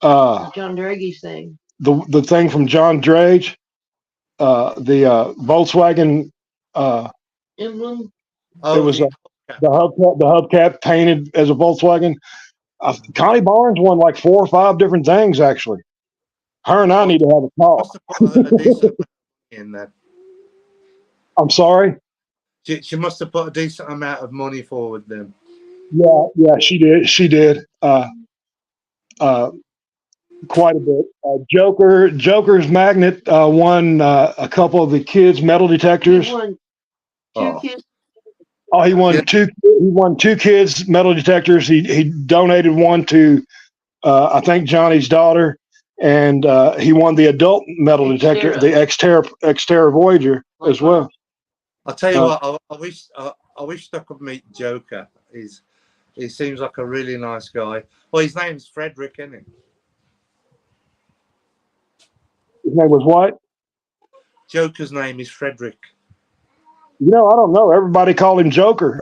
John Dragy's thing. The thing from John Drage, the Volkswagen Emblem. It was the hubcap painted as a Volkswagen. Connie Barnes won like 4 or 5 different things, actually. Her and I need to have a talk. In that. I'm sorry? She must have put a decent amount of money forward then. Yeah, she did. She did. Quite a bit. Joker's Magnet won a couple of the kids' metal detectors. He won 2 kids. Oh, he won two. He won 2 kids' metal detectors. He donated one to I think Johnny's daughter, and he won the adult metal detector, the Xterra Voyager as well. I'll tell you what. I wish I could meet Joker. He seems like a really nice guy. Well, his name's Frederick, isn't it? His name was what? Joker's name is Frederick. I don't know. Everybody called him Joker.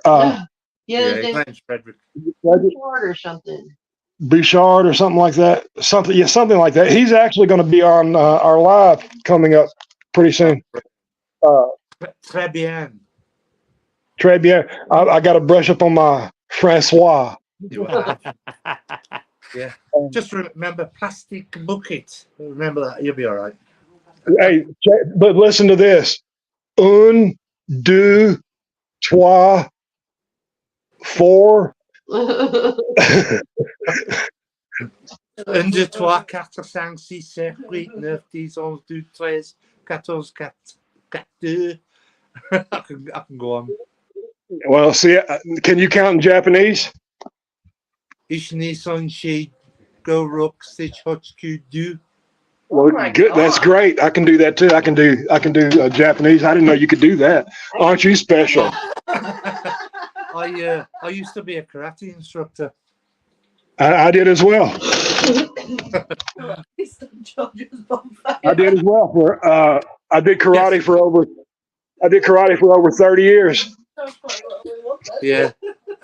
His name's Frederick. Bouchard or something. Bouchard or something like that. Something like that. He's actually going to be on our live coming up pretty soon. Très bien. Très bien. I got to brush up on my Francois. Yeah. Just remember plastic bucket. Remember that. You'll be all right. Hey, but listen to this. 1, 2, 3, 4. 1, 2, 3, 4, 5, 6, 7, 8, 9, 10, 11, 12, 13, 14, 4, I can go on. Well, see, can you count in Japanese? Ich nisonshi go rock stitch HQ. Well, good. That's great. I can do that too. I can do Japanese. I didn't know you could do that. Aren't you special? I used to be a karate instructor. I did as well. I did as well. I did karate for over 30 years. Yeah.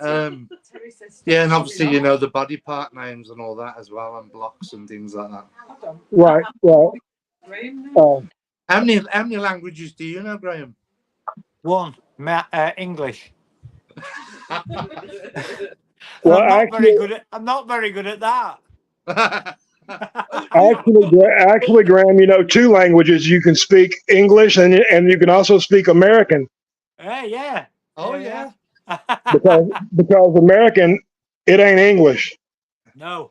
Yeah, and obviously, you know, the body part names and all that as well, and blocks and things like that. Right. How many languages do you know, Graham? One, English. Well, I'm not very good at that. actually, Graham, you know, two languages. You can speak English and you can also speak American. Yeah. Oh yeah. Because American, it ain't English. No.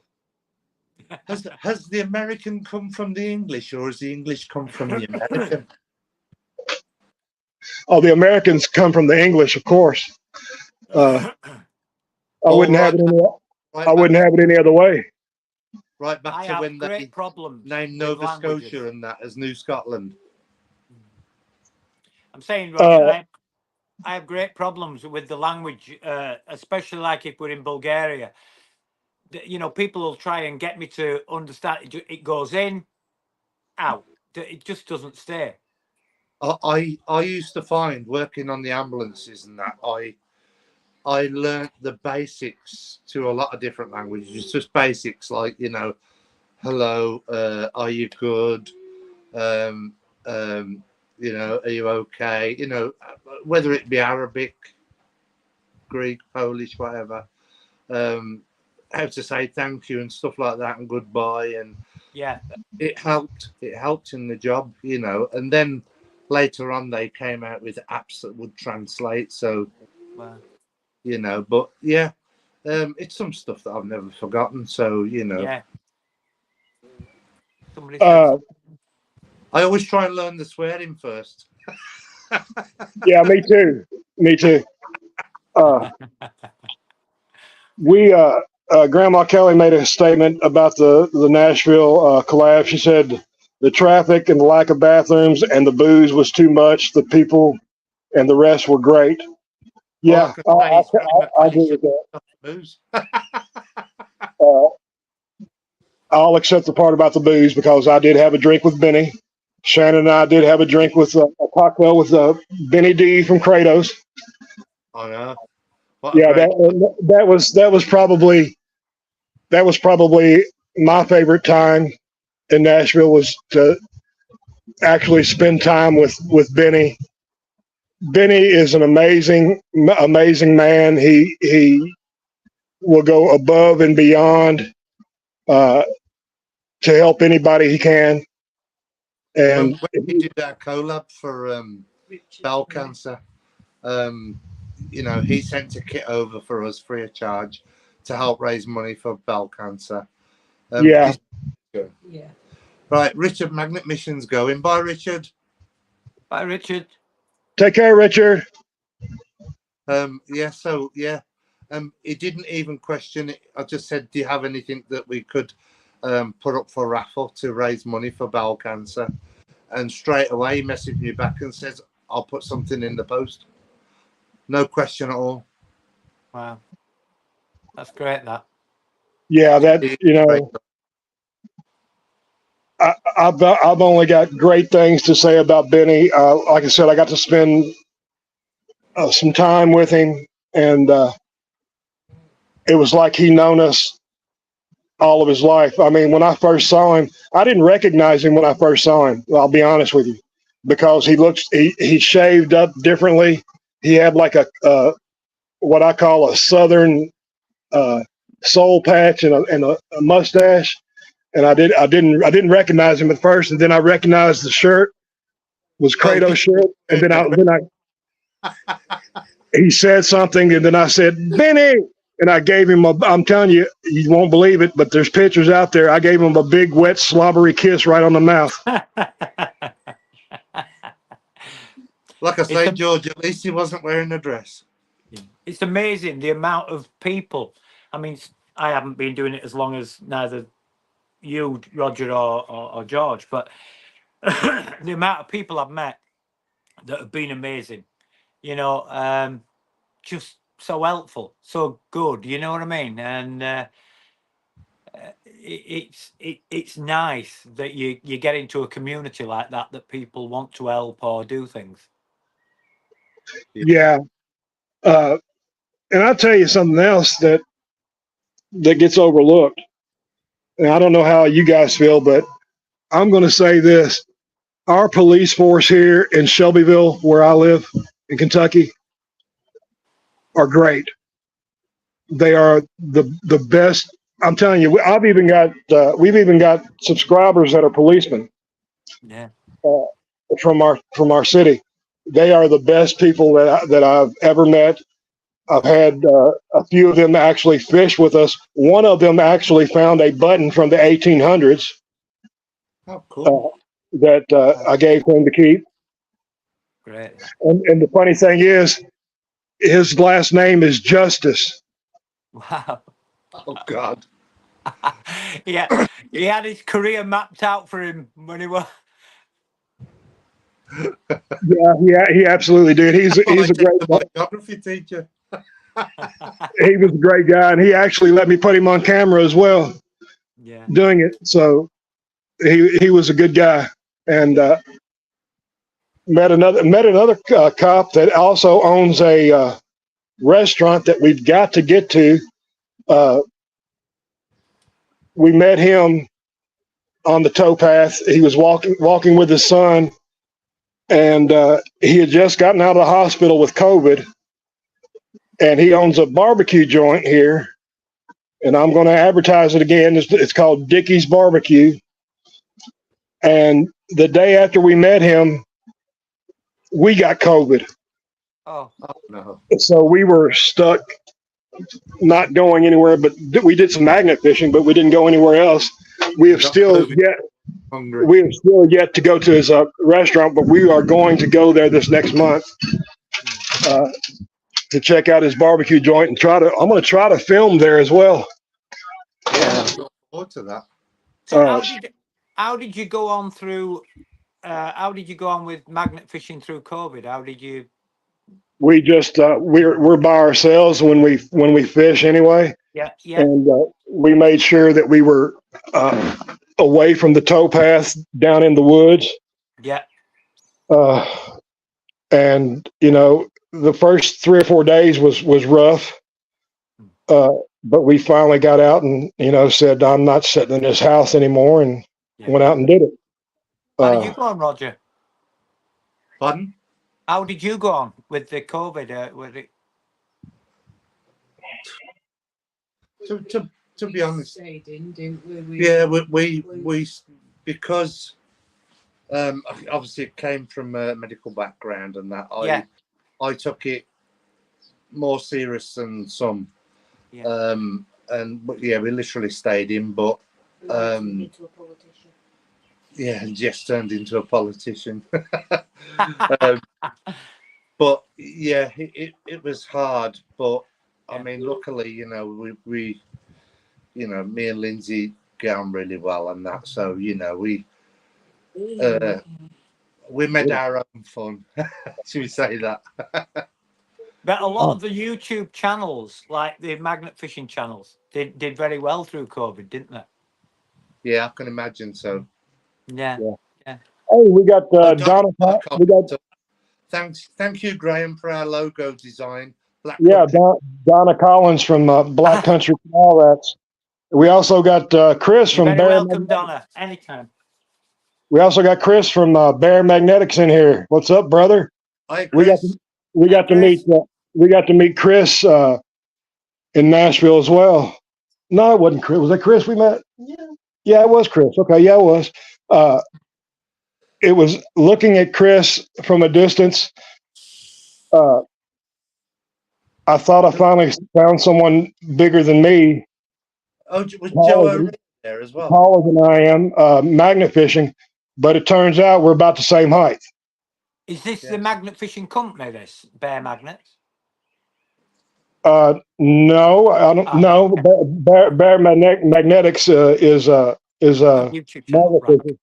Has the American come from the English, or has the English come from the American? Oh, the Americans come from the English, of course. I wouldn't have it any other way. Right back to when they named Nova Scotia and that as New Scotland. I'm saying, Roger, I have great problems with the language, especially like if we're in Bulgaria. You know, people will try and get me to understand. It goes in, out. It just doesn't stay. I used to find working on the ambulances and that I learnt the basics to a lot of different languages, just basics like, you know, hello, are you good? You know, are you okay? You know, whether it be Arabic, Greek, Polish, whatever. How to say thank you and stuff like that, and goodbye, and yeah, it helped in the job, you know. And then later on they came out with apps that would translate, so wow. You know, but yeah, it's some stuff that I've never forgotten, so you know. Yeah. Somebody says I always try and learn the swearing first. Yeah, me too. Grandma Kelly made a statement about the Nashville collapse. She said the traffic and the lack of bathrooms and the booze was too much. The people and the rest were great. Yeah, I agree with that. Booze. I'll accept the part about the booze because I did have a drink with Benny. Shannon and I did have a drink with a cocktail with Benny D from Kratos. I know. Yeah, that was probably my favorite time in Nashville, was to actually spend time with Benny. Benny is an amazing man. He will go above and beyond to help anybody he can. And when we did that collab for bowel cancer, you know, he sent a kit over for us free of charge to help raise money for bowel cancer. Yeah. Right, Richard, Magnet Mission's going. Bye, Richard. Bye, Richard. Take care, Richard. Yeah, so yeah. He didn't even question it. I just said, do you have anything that we could put up for raffle to raise money for bowel cancer? And straight away he messaged me back and says, I'll put something in the post. No question at all. Wow. That's great, that. Yeah, that, you know, I've only got great things to say about Benny. Like I said, I got to spend some time with him, and it was like he known us all of his life. I mean, when I first saw him, I didn't recognize him when I first saw him. I'll be honest with you, because he shaved up differently. He had like a what I call a Southern soul patch and a mustache. And I didn't recognize him at first, and then I recognized the shirt was Kratos shirt, and then he said something, and then I said, Benny, and I gave him I'm telling you, you won't believe it, but there's pictures out there. I gave him a big, wet, slobbery kiss right on the mouth. Like I say, George, at least he wasn't wearing a dress. It's amazing the amount of people. I mean, I haven't been doing it as long as neither you, Roger, or George, but the amount of people I've met that have been amazing, you know, just so helpful, so good, you know what I mean? And it's nice that you get into a community like that people want to help or do things. Yeah. And I'll tell you something else that gets overlooked. And I don't know how you guys feel, but I'm going to say this. Our police force here in Shelbyville, where I live in Kentucky, are great. They are the best. I'm telling you, we've even got subscribers that are policemen Yeah. From our city. They are the best people that I've ever met. I've had a few of them actually fish with us. One of them actually found a button from the 1800s Oh, cool. that I gave him to keep. Great. And the funny thing is, his last name is Justice. Wow. Oh, God. Yeah, he had his career mapped out for him when he was. Yeah, he absolutely did. He's a great my geography teacher. he was a great guy, and he actually let me put him on camera as well, Yeah. doing it. So he was a good guy, and met another cop that also owns a restaurant that we've got to get to. We met him on the towpath. He was walking with his son, and he had just gotten out of the hospital with COVID, and he owns a barbecue joint here, and I'm going to advertise it again. It's called Dickie's Barbecue. And the day after we met him, we got COVID. Oh. Oh, no. So we were stuck not going anywhere, but we did some magnet fishing, but we didn't go anywhere else. We have still yet to go to his restaurant, but we are going to go there this next month to check out his barbecue joint and I'm going to try to film there as well. Yeah, I look forward to that. So how did you go on through? How did you go on with magnet fishing through COVID? How did you? We just we're by ourselves when we fish anyway. Yeah, yeah. And we made sure that we were away from the towpath down in the woods. Yeah. And the first 3 or 4 days was rough. But we finally got out and said, I'm not sitting in this house anymore, and went out and did it. How did you go on, Roger? Pardon? How did you go on with the COVID? With it? To be honest, didn't we? yeah, we because obviously it came from a medical background and that I took it more serious than some. Yeah. We literally stayed in, but Into a politician. yeah, and just turned into a politician. But yeah, it was hard, but I mean, luckily, we me and Lindsay get on really well and that, so we made our own fun. Should we say that? But a lot of the YouTube channels, like the magnet fishing channels, did very well through COVID, didn't they? Yeah, I can imagine so. Yeah. Hey, we got Donna. We got. Thank you, Graham, for our logo design. Donna Collins from Black Country All Rats. We also got Chris from Very Bear. Welcome, Donna. Anytime. We also got Chris from Bear Magnetics in here. What's up, brother? Hi, Chris. We got to meet Chris in Nashville as well. No, it wasn't Chris. Was that Chris we met? Yeah, it was Chris. Okay, yeah, it was. It was looking at Chris from a distance. I thought I finally found someone bigger than me. Oh, was Joe O'Reilly there as well? Taller than I am, magnet fishing, but it turns out we're about the same height. Is this the magnet fishing company, this Bear Magnets? No, I don't know. Bear Magnetics is a YouTube channel, magnet fisher.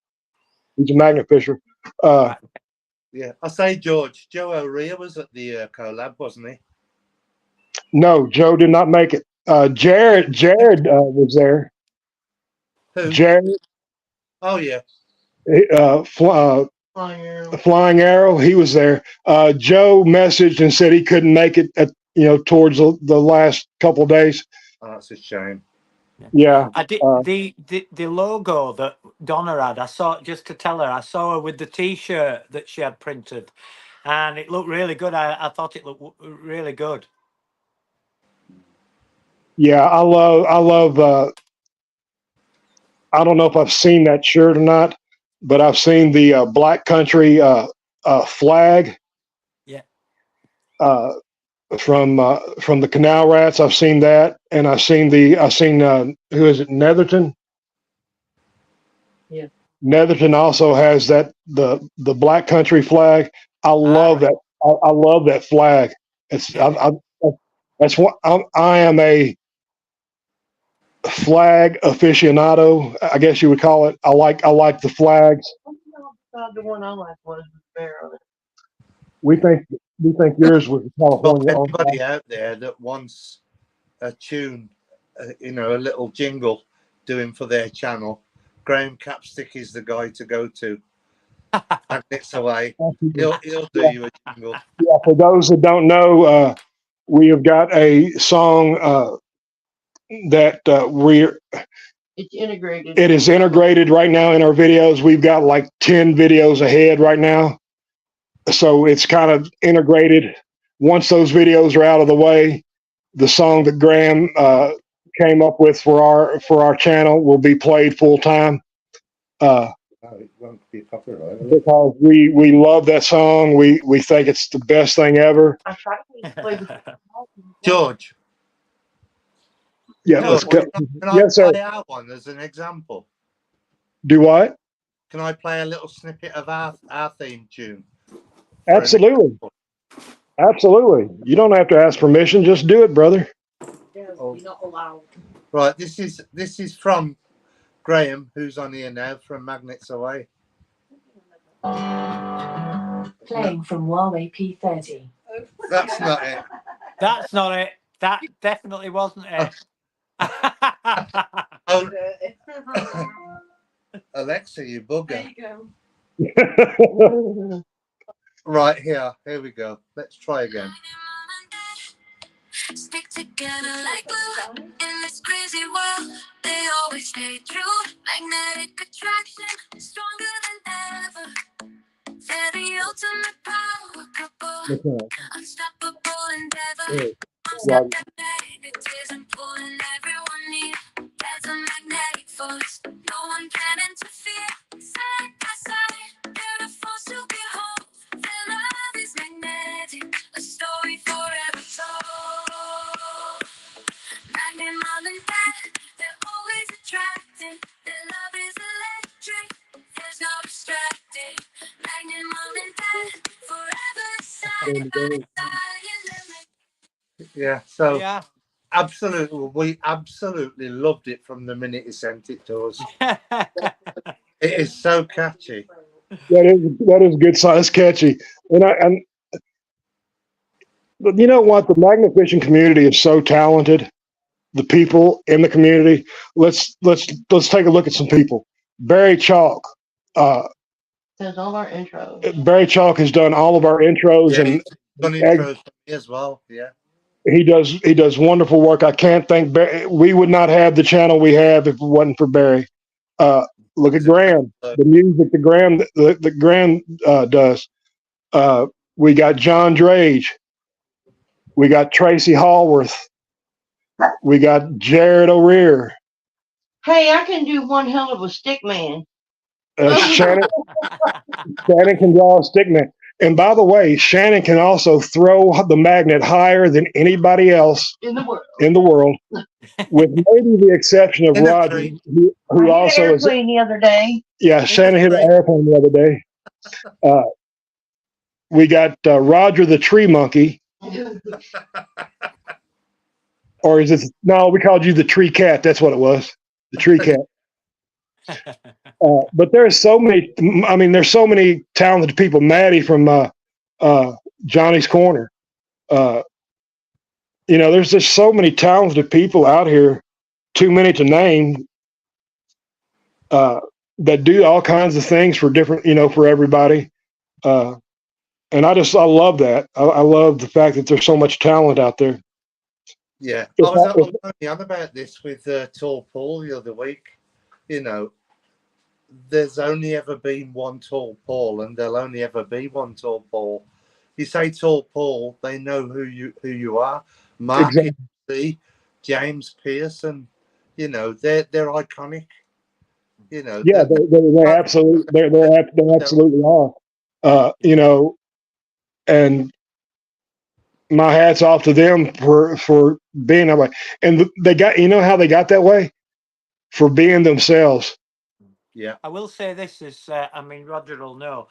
He's a magnet fisher. Yeah, I say George. Joe O'Reilly was at the collab, wasn't he? No, Joe did not make it. Jared was there. Who? Jared. Oh yeah. Flying Arrow. He was there. Joe messaged and said he couldn't make it towards the last couple of days. Oh, that's a shame. Yeah. I did the logo that Donna had. I saw it just to tell her. I saw her with the T-shirt that she had printed, and it looked really good. I thought it looked really good. Yeah, I love. I don't know if I've seen that shirt or not, but I've seen the Black Country flag. Yeah. From the Canal Rats, I've seen that, and I've seen who is it? Netherton. Yeah. Netherton also has the Black Country flag. I love that. I love that flag. It's that's what I am a flag aficionado, I guess you would call it. I like the flags. The one I like was the bear on it. We think yours was Well, California. anybody out there that wants a tune, a little jingle doing for their channel, Graham Capstick is the guy to go to. And it's away. He'll do you a jingle. Yeah, for those that don't know, we have got a song that It's integrated. it is integrated right now in our videos. We've got like 10 videos ahead right now. So it's kind of integrated. Once those videos are out of the way, the song that Graham came up with for our channel will be played full time. It won't be copyrighted. Because we love that song. We think it's the best thing ever. I tried to play the George. Yeah, George, let's go. can I Yes, sir. play our one as an example? Do what? Can I play a little snippet of our theme tune? Absolutely. Absolutely. You don't have to ask permission. Just do it, brother. You're not allowed. Right. This is from Graham, who's on here now from Magnets Away. Playing from Huawei P30. That's not it. That's not it. That definitely wasn't it. Oh, Alexa, you bugger. There you go. Right, here we go. Let's try again. Stick together like glue in this crazy world. They always stay true. Magnetic attraction, stronger than ever. They're the ultimate power couple. Unstoppable endeavor. One step magnetism pulling everyone near. There's a magnetic force. No one can interfere. Side by side, they're a force to behold. Their love is magnetic, a story forever told. Magnet more than that, they're always attracting. Their love is electric, there's no distracting. Magnet more than that, forever side by side. Yeah, so Yeah. we absolutely loved it from the minute he sent it to us. It is so catchy. That is good song. It's catchy. And but you know what? The magnet fishing community is so talented. The people in the community. Let's take a look at some people. Barry Chalk. Does all our intros. Barry Chalk has done all of our intros, Yeah, and he's done intros for me as well. Yeah. he does wonderful work. I can't thank Barry. We would not have the channel we have if it wasn't for Barry. Look at Graham. The music the Graham does. We got John Drage. We got Tracy Hallworth. We got Jared O'Rear. Hey, I can do one hell of a stick man. Shannon can draw a stick man. And by the way, Shannon can also throw the magnet higher than anybody else In the world. With maybe the exception of Roger, who also is. The other day. Yeah, Shannon hit an airplane the other day. We got Roger the Tree Monkey. Or is it? No, we called you the Tree Cat. That's what it was. The Tree Cat. But there's so many. I mean, there's so many talented people. Maddie from Johnny's Corner. There's just so many talented people out here. Too many to name. That do all kinds of things for different. For everybody. And I love that. I love the fact that there's so much talent out there. Yeah, If I was I- if- only on about this with Tall Paul the other week. You know, there's only ever been one Tall Paul, and there'll only ever be one Tall Paul. You say Tall Paul, they know who you are. Mark exactly. E. James Pearson, you know, they're iconic. You know, Yeah, they absolutely they absolutely are. You know, and my hat's off to them for being that way. And they got, you know how they got that way? For being themselves. yeah, I will say this is, I mean, Roger will know.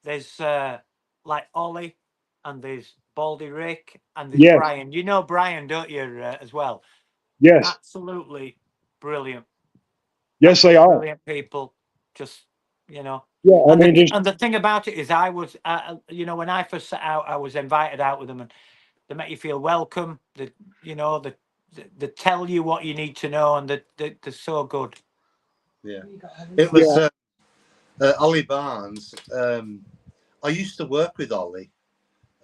There's like Ollie, and there's Baldy Rick, and there's Yes, Brian. You know Brian, don't you, as well? yes, Absolutely brilliant. yes, they Absolutely are. brilliant people. Just, you know. Yeah, I mean, just And the thing about it is, I was, you know, when I first set out, I was invited out with them, and they make you feel welcome. They, you know, they tell you what you need to know, and they're so good. yeah. It was Ollie Barnes. I used to work with Ollie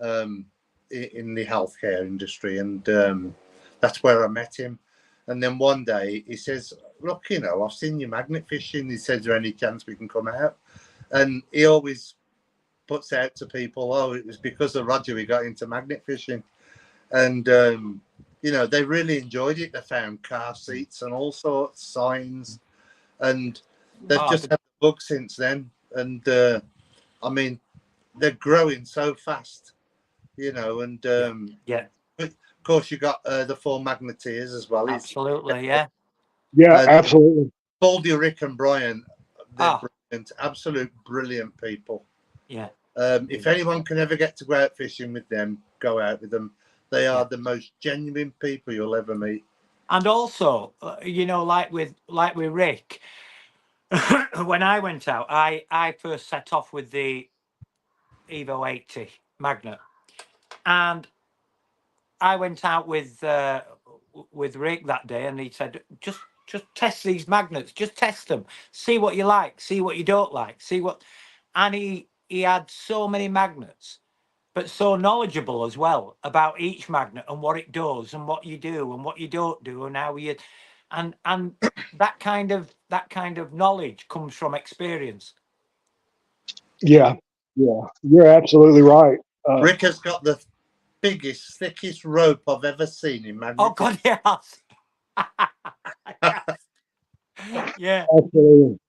in the healthcare industry, and that's where I met him. And then one day he says, "Look, you know, I've seen you magnet fishing." He says, "Is there any chance we can come out?" And he always puts out to people, "Oh, it was because of Roger we got into magnet fishing." And you know, they really enjoyed it. They found car seats and all sorts, signs, and they've just had the book since then. And I mean, they're growing so fast, you know. And Yeah, of course, you got the four Magneteers as well. absolutely, yeah. yeah, And absolutely. Baldy, Rick, and Brian, they're Ah, brilliant, absolute brilliant people. yeah. If anyone can ever get to go out fishing with them, go out with them. They are the most genuine people you'll ever meet. And also, you know, like with Rick, when I went out, I first set off with the Evo 80 Magnet, and I went out with Rick that day, and he said, just test these magnets, just test them, see what you like, see what you don't like, see what. And he had so many magnets, but so knowledgeable as well about each magnet and what it does and what you do and what you don't do and how you, and that kind of knowledge comes from experience. Yeah, yeah, you're absolutely right. Rick has got the biggest, thickest rope I've ever seen in magnet. Oh God, yes. Yeah. Absolutely.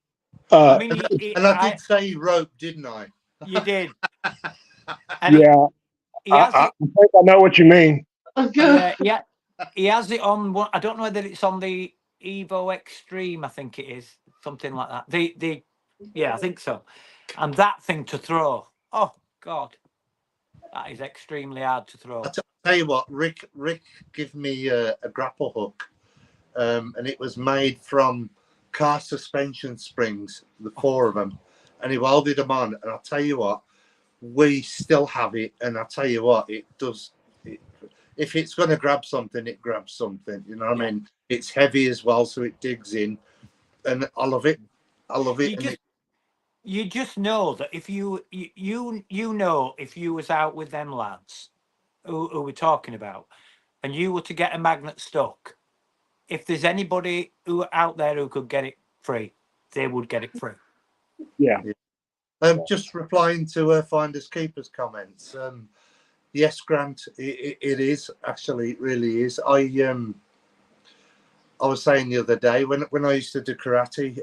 I mean, And I did say rope, didn't I? you did. And yeah, he has I it. think I know what you mean. Yeah, he has it on one. I don't know whether it's on the Evo Extreme. I think it is something like that. Yeah, I think so. And that thing to throw. Oh God, that is extremely hard to throw. I'll tell you what, Rick gave me a grapple hook, and it was made from car suspension springs, the four of them, and he welded them on. And I'll tell you what, we still have it, and I'll tell you what, it does. If it's going to grab something, it grabs something. You know what I mean? It's heavy as well, so it digs in, and I love it. I love it. You just know that if you know, if you was out with them lads who we're talking about, and you were to get a magnet stuck, if there's anybody who out there who could get it free, they would get it free. Yeah. Just replying to Finders Keepers comments. Yes, Grant, it is actually, it really is. I was saying the other day when I used to do karate,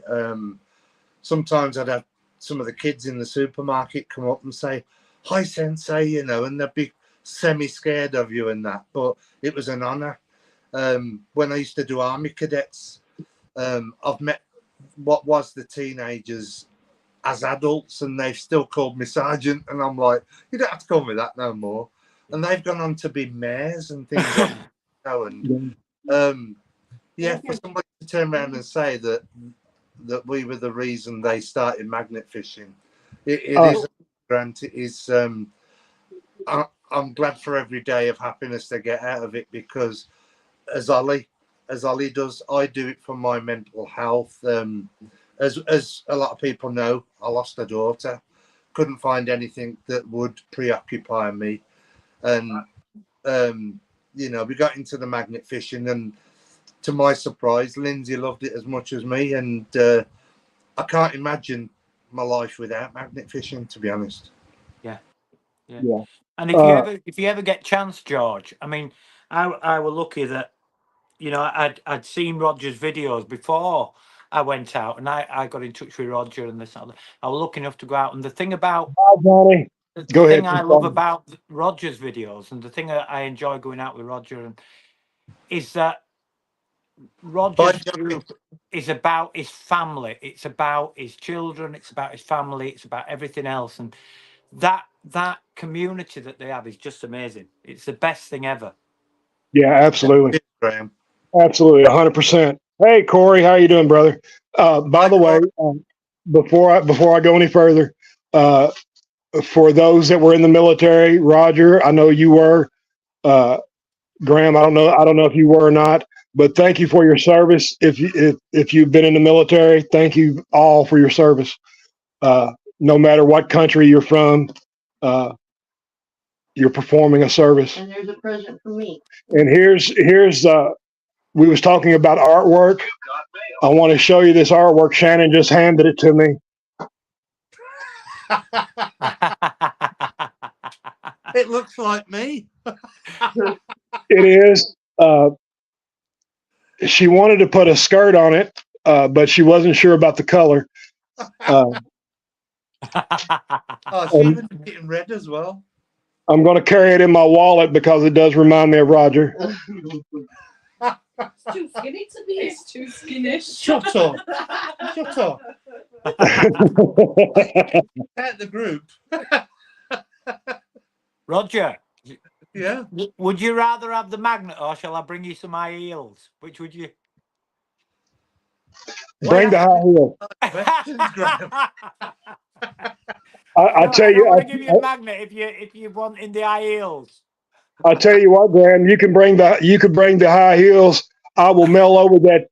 sometimes I'd have some of the kids in the supermarket come up and say, "Hi, Sensei," you know, and they'd be semi-scared of you and that. But it was an honor. When I used to do Army cadets, I've met what was the teenagers as adults, and they've still called me sergeant, and I'm like, you don't have to call me that no more. And they've gone on to be mayors and things like that. And yeah, for somebody to turn around and say that we were the reason they started magnet fishing, it is, Grant. It is. I'm glad for every day of happiness they get out of it, because as Ollie does, I do it for my mental health. As a lot of people know, I lost a daughter couldn't find anything that would preoccupy me. And you know, we got into the magnet fishing, and to my surprise, Lindsay loved it as much as me, and I can't imagine my life without magnet fishing, to be honest. Yeah. And Uh, if you ever get chance, George, I mean, I were lucky that, you know, I'd seen Roger's videos before I went out, and I got in touch with Roger and this and that. I was lucky enough to go out, and the thing about Hi, Johnny. the Go ahead. thing I love about Roger's videos, and the thing that I enjoy going out with Roger, and is that Roger's group is about his family. It's about his children. It's about his family. It's about everything else, and that community that they have is just amazing. It's the best thing ever. Yeah, absolutely. Graham. Absolutely, 100%. Hey, Corey, how you doing, brother? By the way, before I go any further, for those that were in the military, Roger, I know you were. Graham, I don't know if you were or not, but thank you for your service. If you've been in the military, thank you all for your service. No matter what country you're from, you're performing a service. And there's a present for me. And here's we was talking about artwork. I want to show you this artwork. Shannon just handed it to me. It looks like me. It is. She wanted to put a skirt on it, but she wasn't sure about the color. Oh, she even did it in red as well. I'm going to carry it in my wallet because it does remind me of Roger. It's too skinny to be. It's too skinny. Shut up. Shut up. At the group. Roger, Yeah. would you rather have the magnet, or shall I bring you some high heels? Which would you? Bring the high heel. Questions, Graham. I tell I you, don't want to give you a magnet if you want in the high heels. I tell you what, Graham, you could bring the high heels. I will mail over that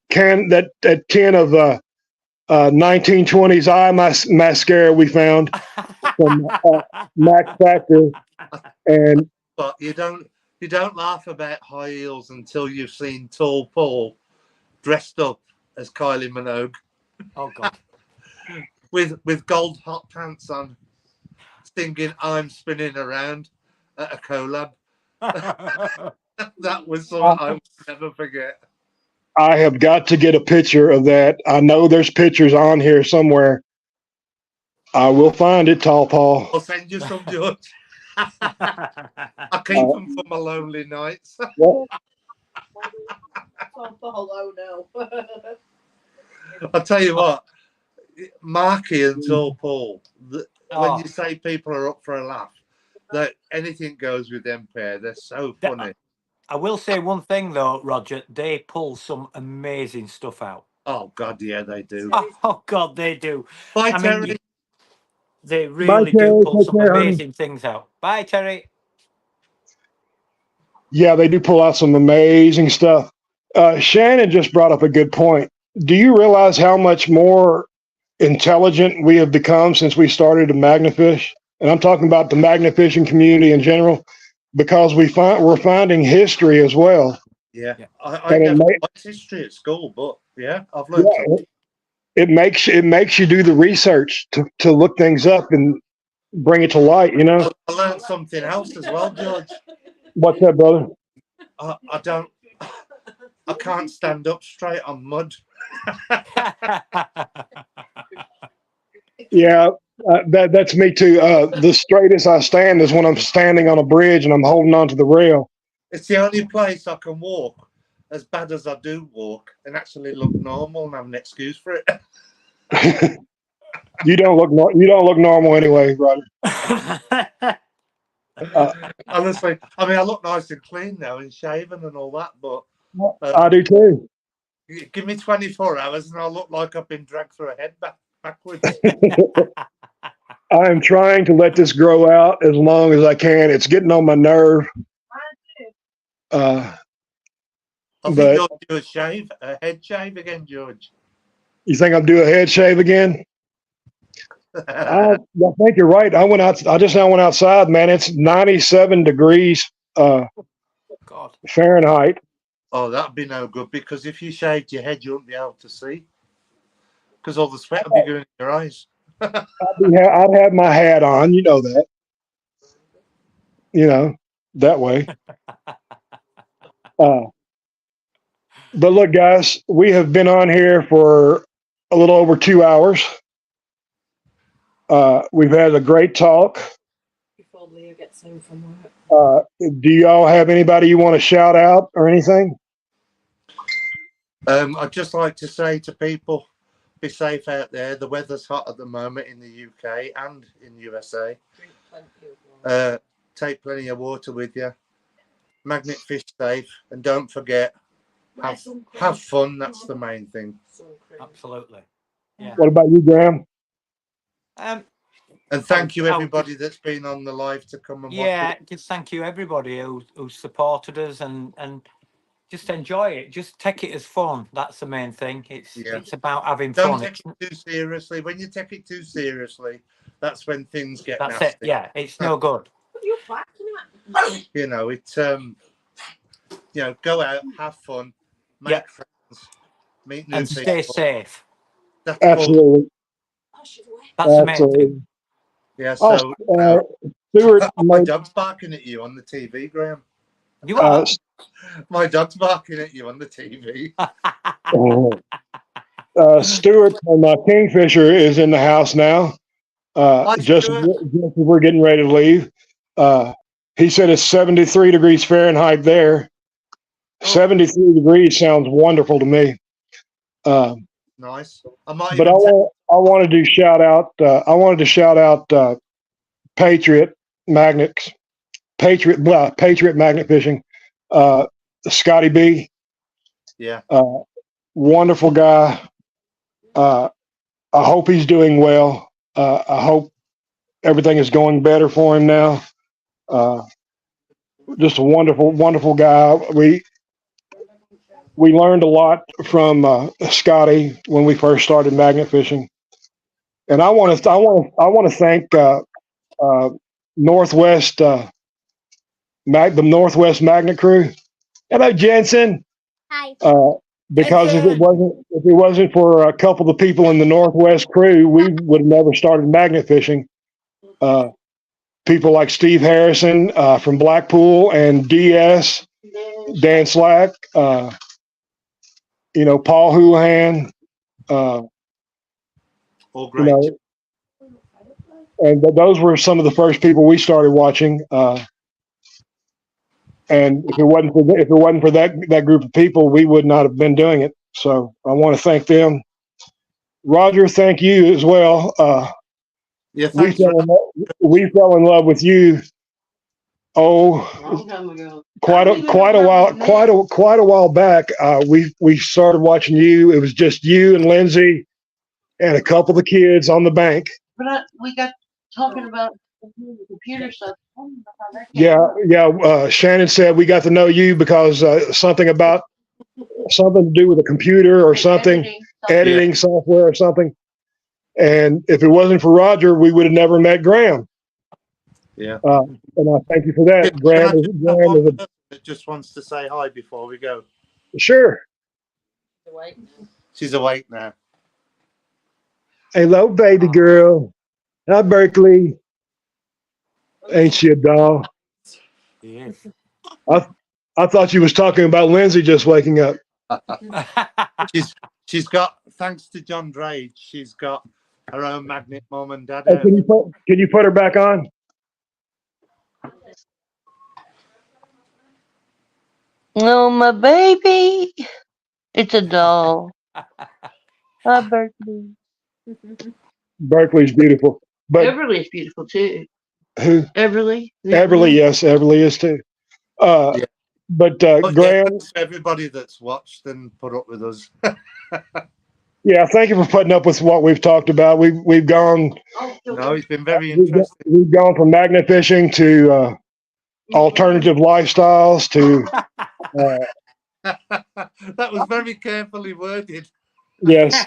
tin of 1920s eye mascara we found from Max Factor, and But you don't laugh about high heels until you've seen Tall Paul dressed up as Kylie Minogue. Oh God. With gold hot pants on, singing "I'm Spinning Around" at a collab. That was something I will never forget. I have got to get a picture of that. I know there's pictures on here somewhere. I will find it, Tall Paul. I'll send you some, George. I keep them for my lonely nights. Oh, oh no. I'll tell you what, Marky and Tall Paul, when you say people are up for a laugh, that anything goes with them pair. They're so funny. I will say one thing though, Roger. They pull some amazing stuff out. Oh God, yeah, they do. Oh God, they do. Bye, I Terry. mean, they really do pull some amazing things out. Bye, Terry. Yeah, they do pull out some amazing stuff. Shannon just brought up a good point. Do you realize how much more intelligent we have become since we started to magnafish? And I'm talking about the magnafishing community in general, because we're finding history as well. Yeah, I never liked history at school, but yeah, I've learned. It makes you do the research to look things up and bring it to light. You know. I learned something else as well, George. What's that, brother? I can't stand up straight on mud. Yeah, that's me too. The straightest I stand is when I'm standing on a bridge and I'm holding onto the rail. It's the only place I can walk as bad as I do walk and actually look normal and have an excuse for it. You don't look normal anyway, brother. Honestly, I mean, I look nice and clean now and shaven and all that, but I do too. Give me 24 hours and I'll look like I've been dragged through a head backwards. I am trying to let this grow out as long as I can. It's getting on my nerve. I think you'll do a head shave again, George. You think I'll do a head shave again? I think you're right. I went out. I just now went outside, man. It's 97 degrees God. Fahrenheit. Oh, that'd be no good because if you shaved your head, you wouldn't be able to see because all the sweat would be going in your eyes. I'd have my hat on. You know that. You know that way. But look, guys, we have been on here for a little over 2 hours. We've had a great talk. Before Leah gets home from work. Do y'all have anybody you want to shout out or anything? I'd just like to say to people, be safe out there. The weather's hot at the moment in the UK and in USA. Drink plenty of water. Take plenty of water with you. Magnet fish safe, and don't forget, have fun. That's the main thing. Absolutely. Yeah. What about you, Graham? And thank you everybody that's been on the live to come and watch it. Just thank you everybody who supported us and just enjoy it. Just take it as fun. That's the main thing. It's about having Don't fun. take it too seriously. When you take it too seriously, that's when things get That's nasty. it. Yeah, it's no good. You're back tonight. You know, it's go out, have fun, make friends, meet new And people. stay safe. That's Absolutely. That's the main thing. Yeah, so Stuart, my dog's barking at you on the TV, Graham. You are. My dog's barking at you on the TV. Stuart from Kingfisher is in the house now. Just as we're getting ready to leave. He said it's 73 degrees Fahrenheit there. 73 degrees sounds wonderful to me. Nice. But I wanted to shout out. I wanted to shout out Patriot Magnets, Patriot Magnet Fishing. Scotty B. Yeah. Wonderful guy. I hope he's doing well. I hope everything is going better for him now. Just a wonderful, wonderful guy. We learned a lot from Scotty when we first started magnet fishing, and I want to thank Northwest the Northwest Magnet Crew. Hello, Jensen. Hi. Because if it wasn't for a couple of people in the Northwest crew, we would have never started magnet fishing. People like Steve Harrison from Blackpool and DS, Dan Slack, Paul Houlihan, all great. And those were some of the first people we started watching. And if it wasn't for that group of people, we would not have been doing it. So I want to thank them. Roger, thank you as well. We fell in love with you. Long time ago. Quite a while back. We started watching you. It was just you and Lindsay and a couple of the kids on the bank. But we got talking about the computer stuff. Yeah. Shannon said we got to know you because something to do with a computer or something, editing software or something. And if it wasn't for Roger, we would have never met Graham. Yeah. And I thank you for that. Graham just wants to say hi before we go. Sure. She's awake now. Hello, baby girl. Hi, Berkeley. Ain't she a doll? Yes. I thought you was talking about Lindsay just waking up. She's got, thanks to John Drage, she's got her own magnet mom and dad. Hey, can you put her back on? Oh, my baby. It's a doll. Hi, Berkeley. Berkeley's beautiful. But Everly's beautiful too. who? Everly. Everly, yes, Everly is too. But Graham, thanks to everybody that's watched and put up with us. yeah, thank you for putting up with what we've talked about. We've gone. No, it's been very interesting. We've gone from magnet fishing to alternative lifestyles to. That was very carefully worded. Yes.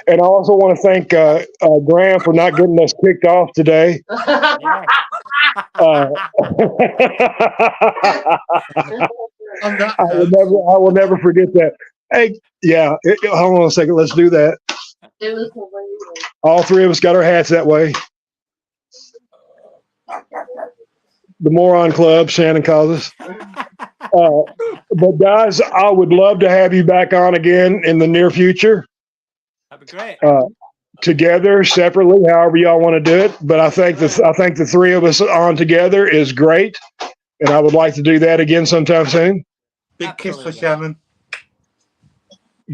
And I also want to thank Graham for not getting us kicked off today. Yeah. On that I note, will never forget that. Hey, yeah, hold on a second. Let's do that. It was hilarious. All three of us got our hats that way. The Moron Club, Shannon calls us. But guys, I would love to have you back on again in the near future. That'd be great. Together, separately, however y'all want to do it. But I think the three of us on together is great, and I would like to do that again sometime soon. big kiss for Absolutely. Shannon.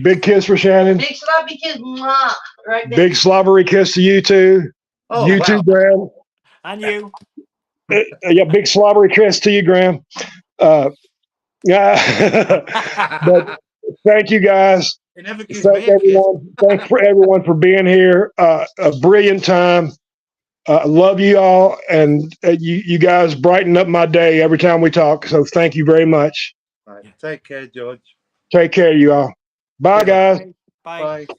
Big kiss for Shannon. Big sloppy kiss, mwah, right there. Big slobbery kiss to you too. Oh, You wow. too, Graham. And you. Yeah, big slobbery kiss to you, Graham. Yeah. But thank you guys. It never gives Thank me a kiss. everyone. Thanks for everyone for being here. A brilliant time. Love you all, and you guys brighten up my day every time we talk. So thank you very much. Right. Take care, George. Take care, you all. Bye, guys. Bye. Bye.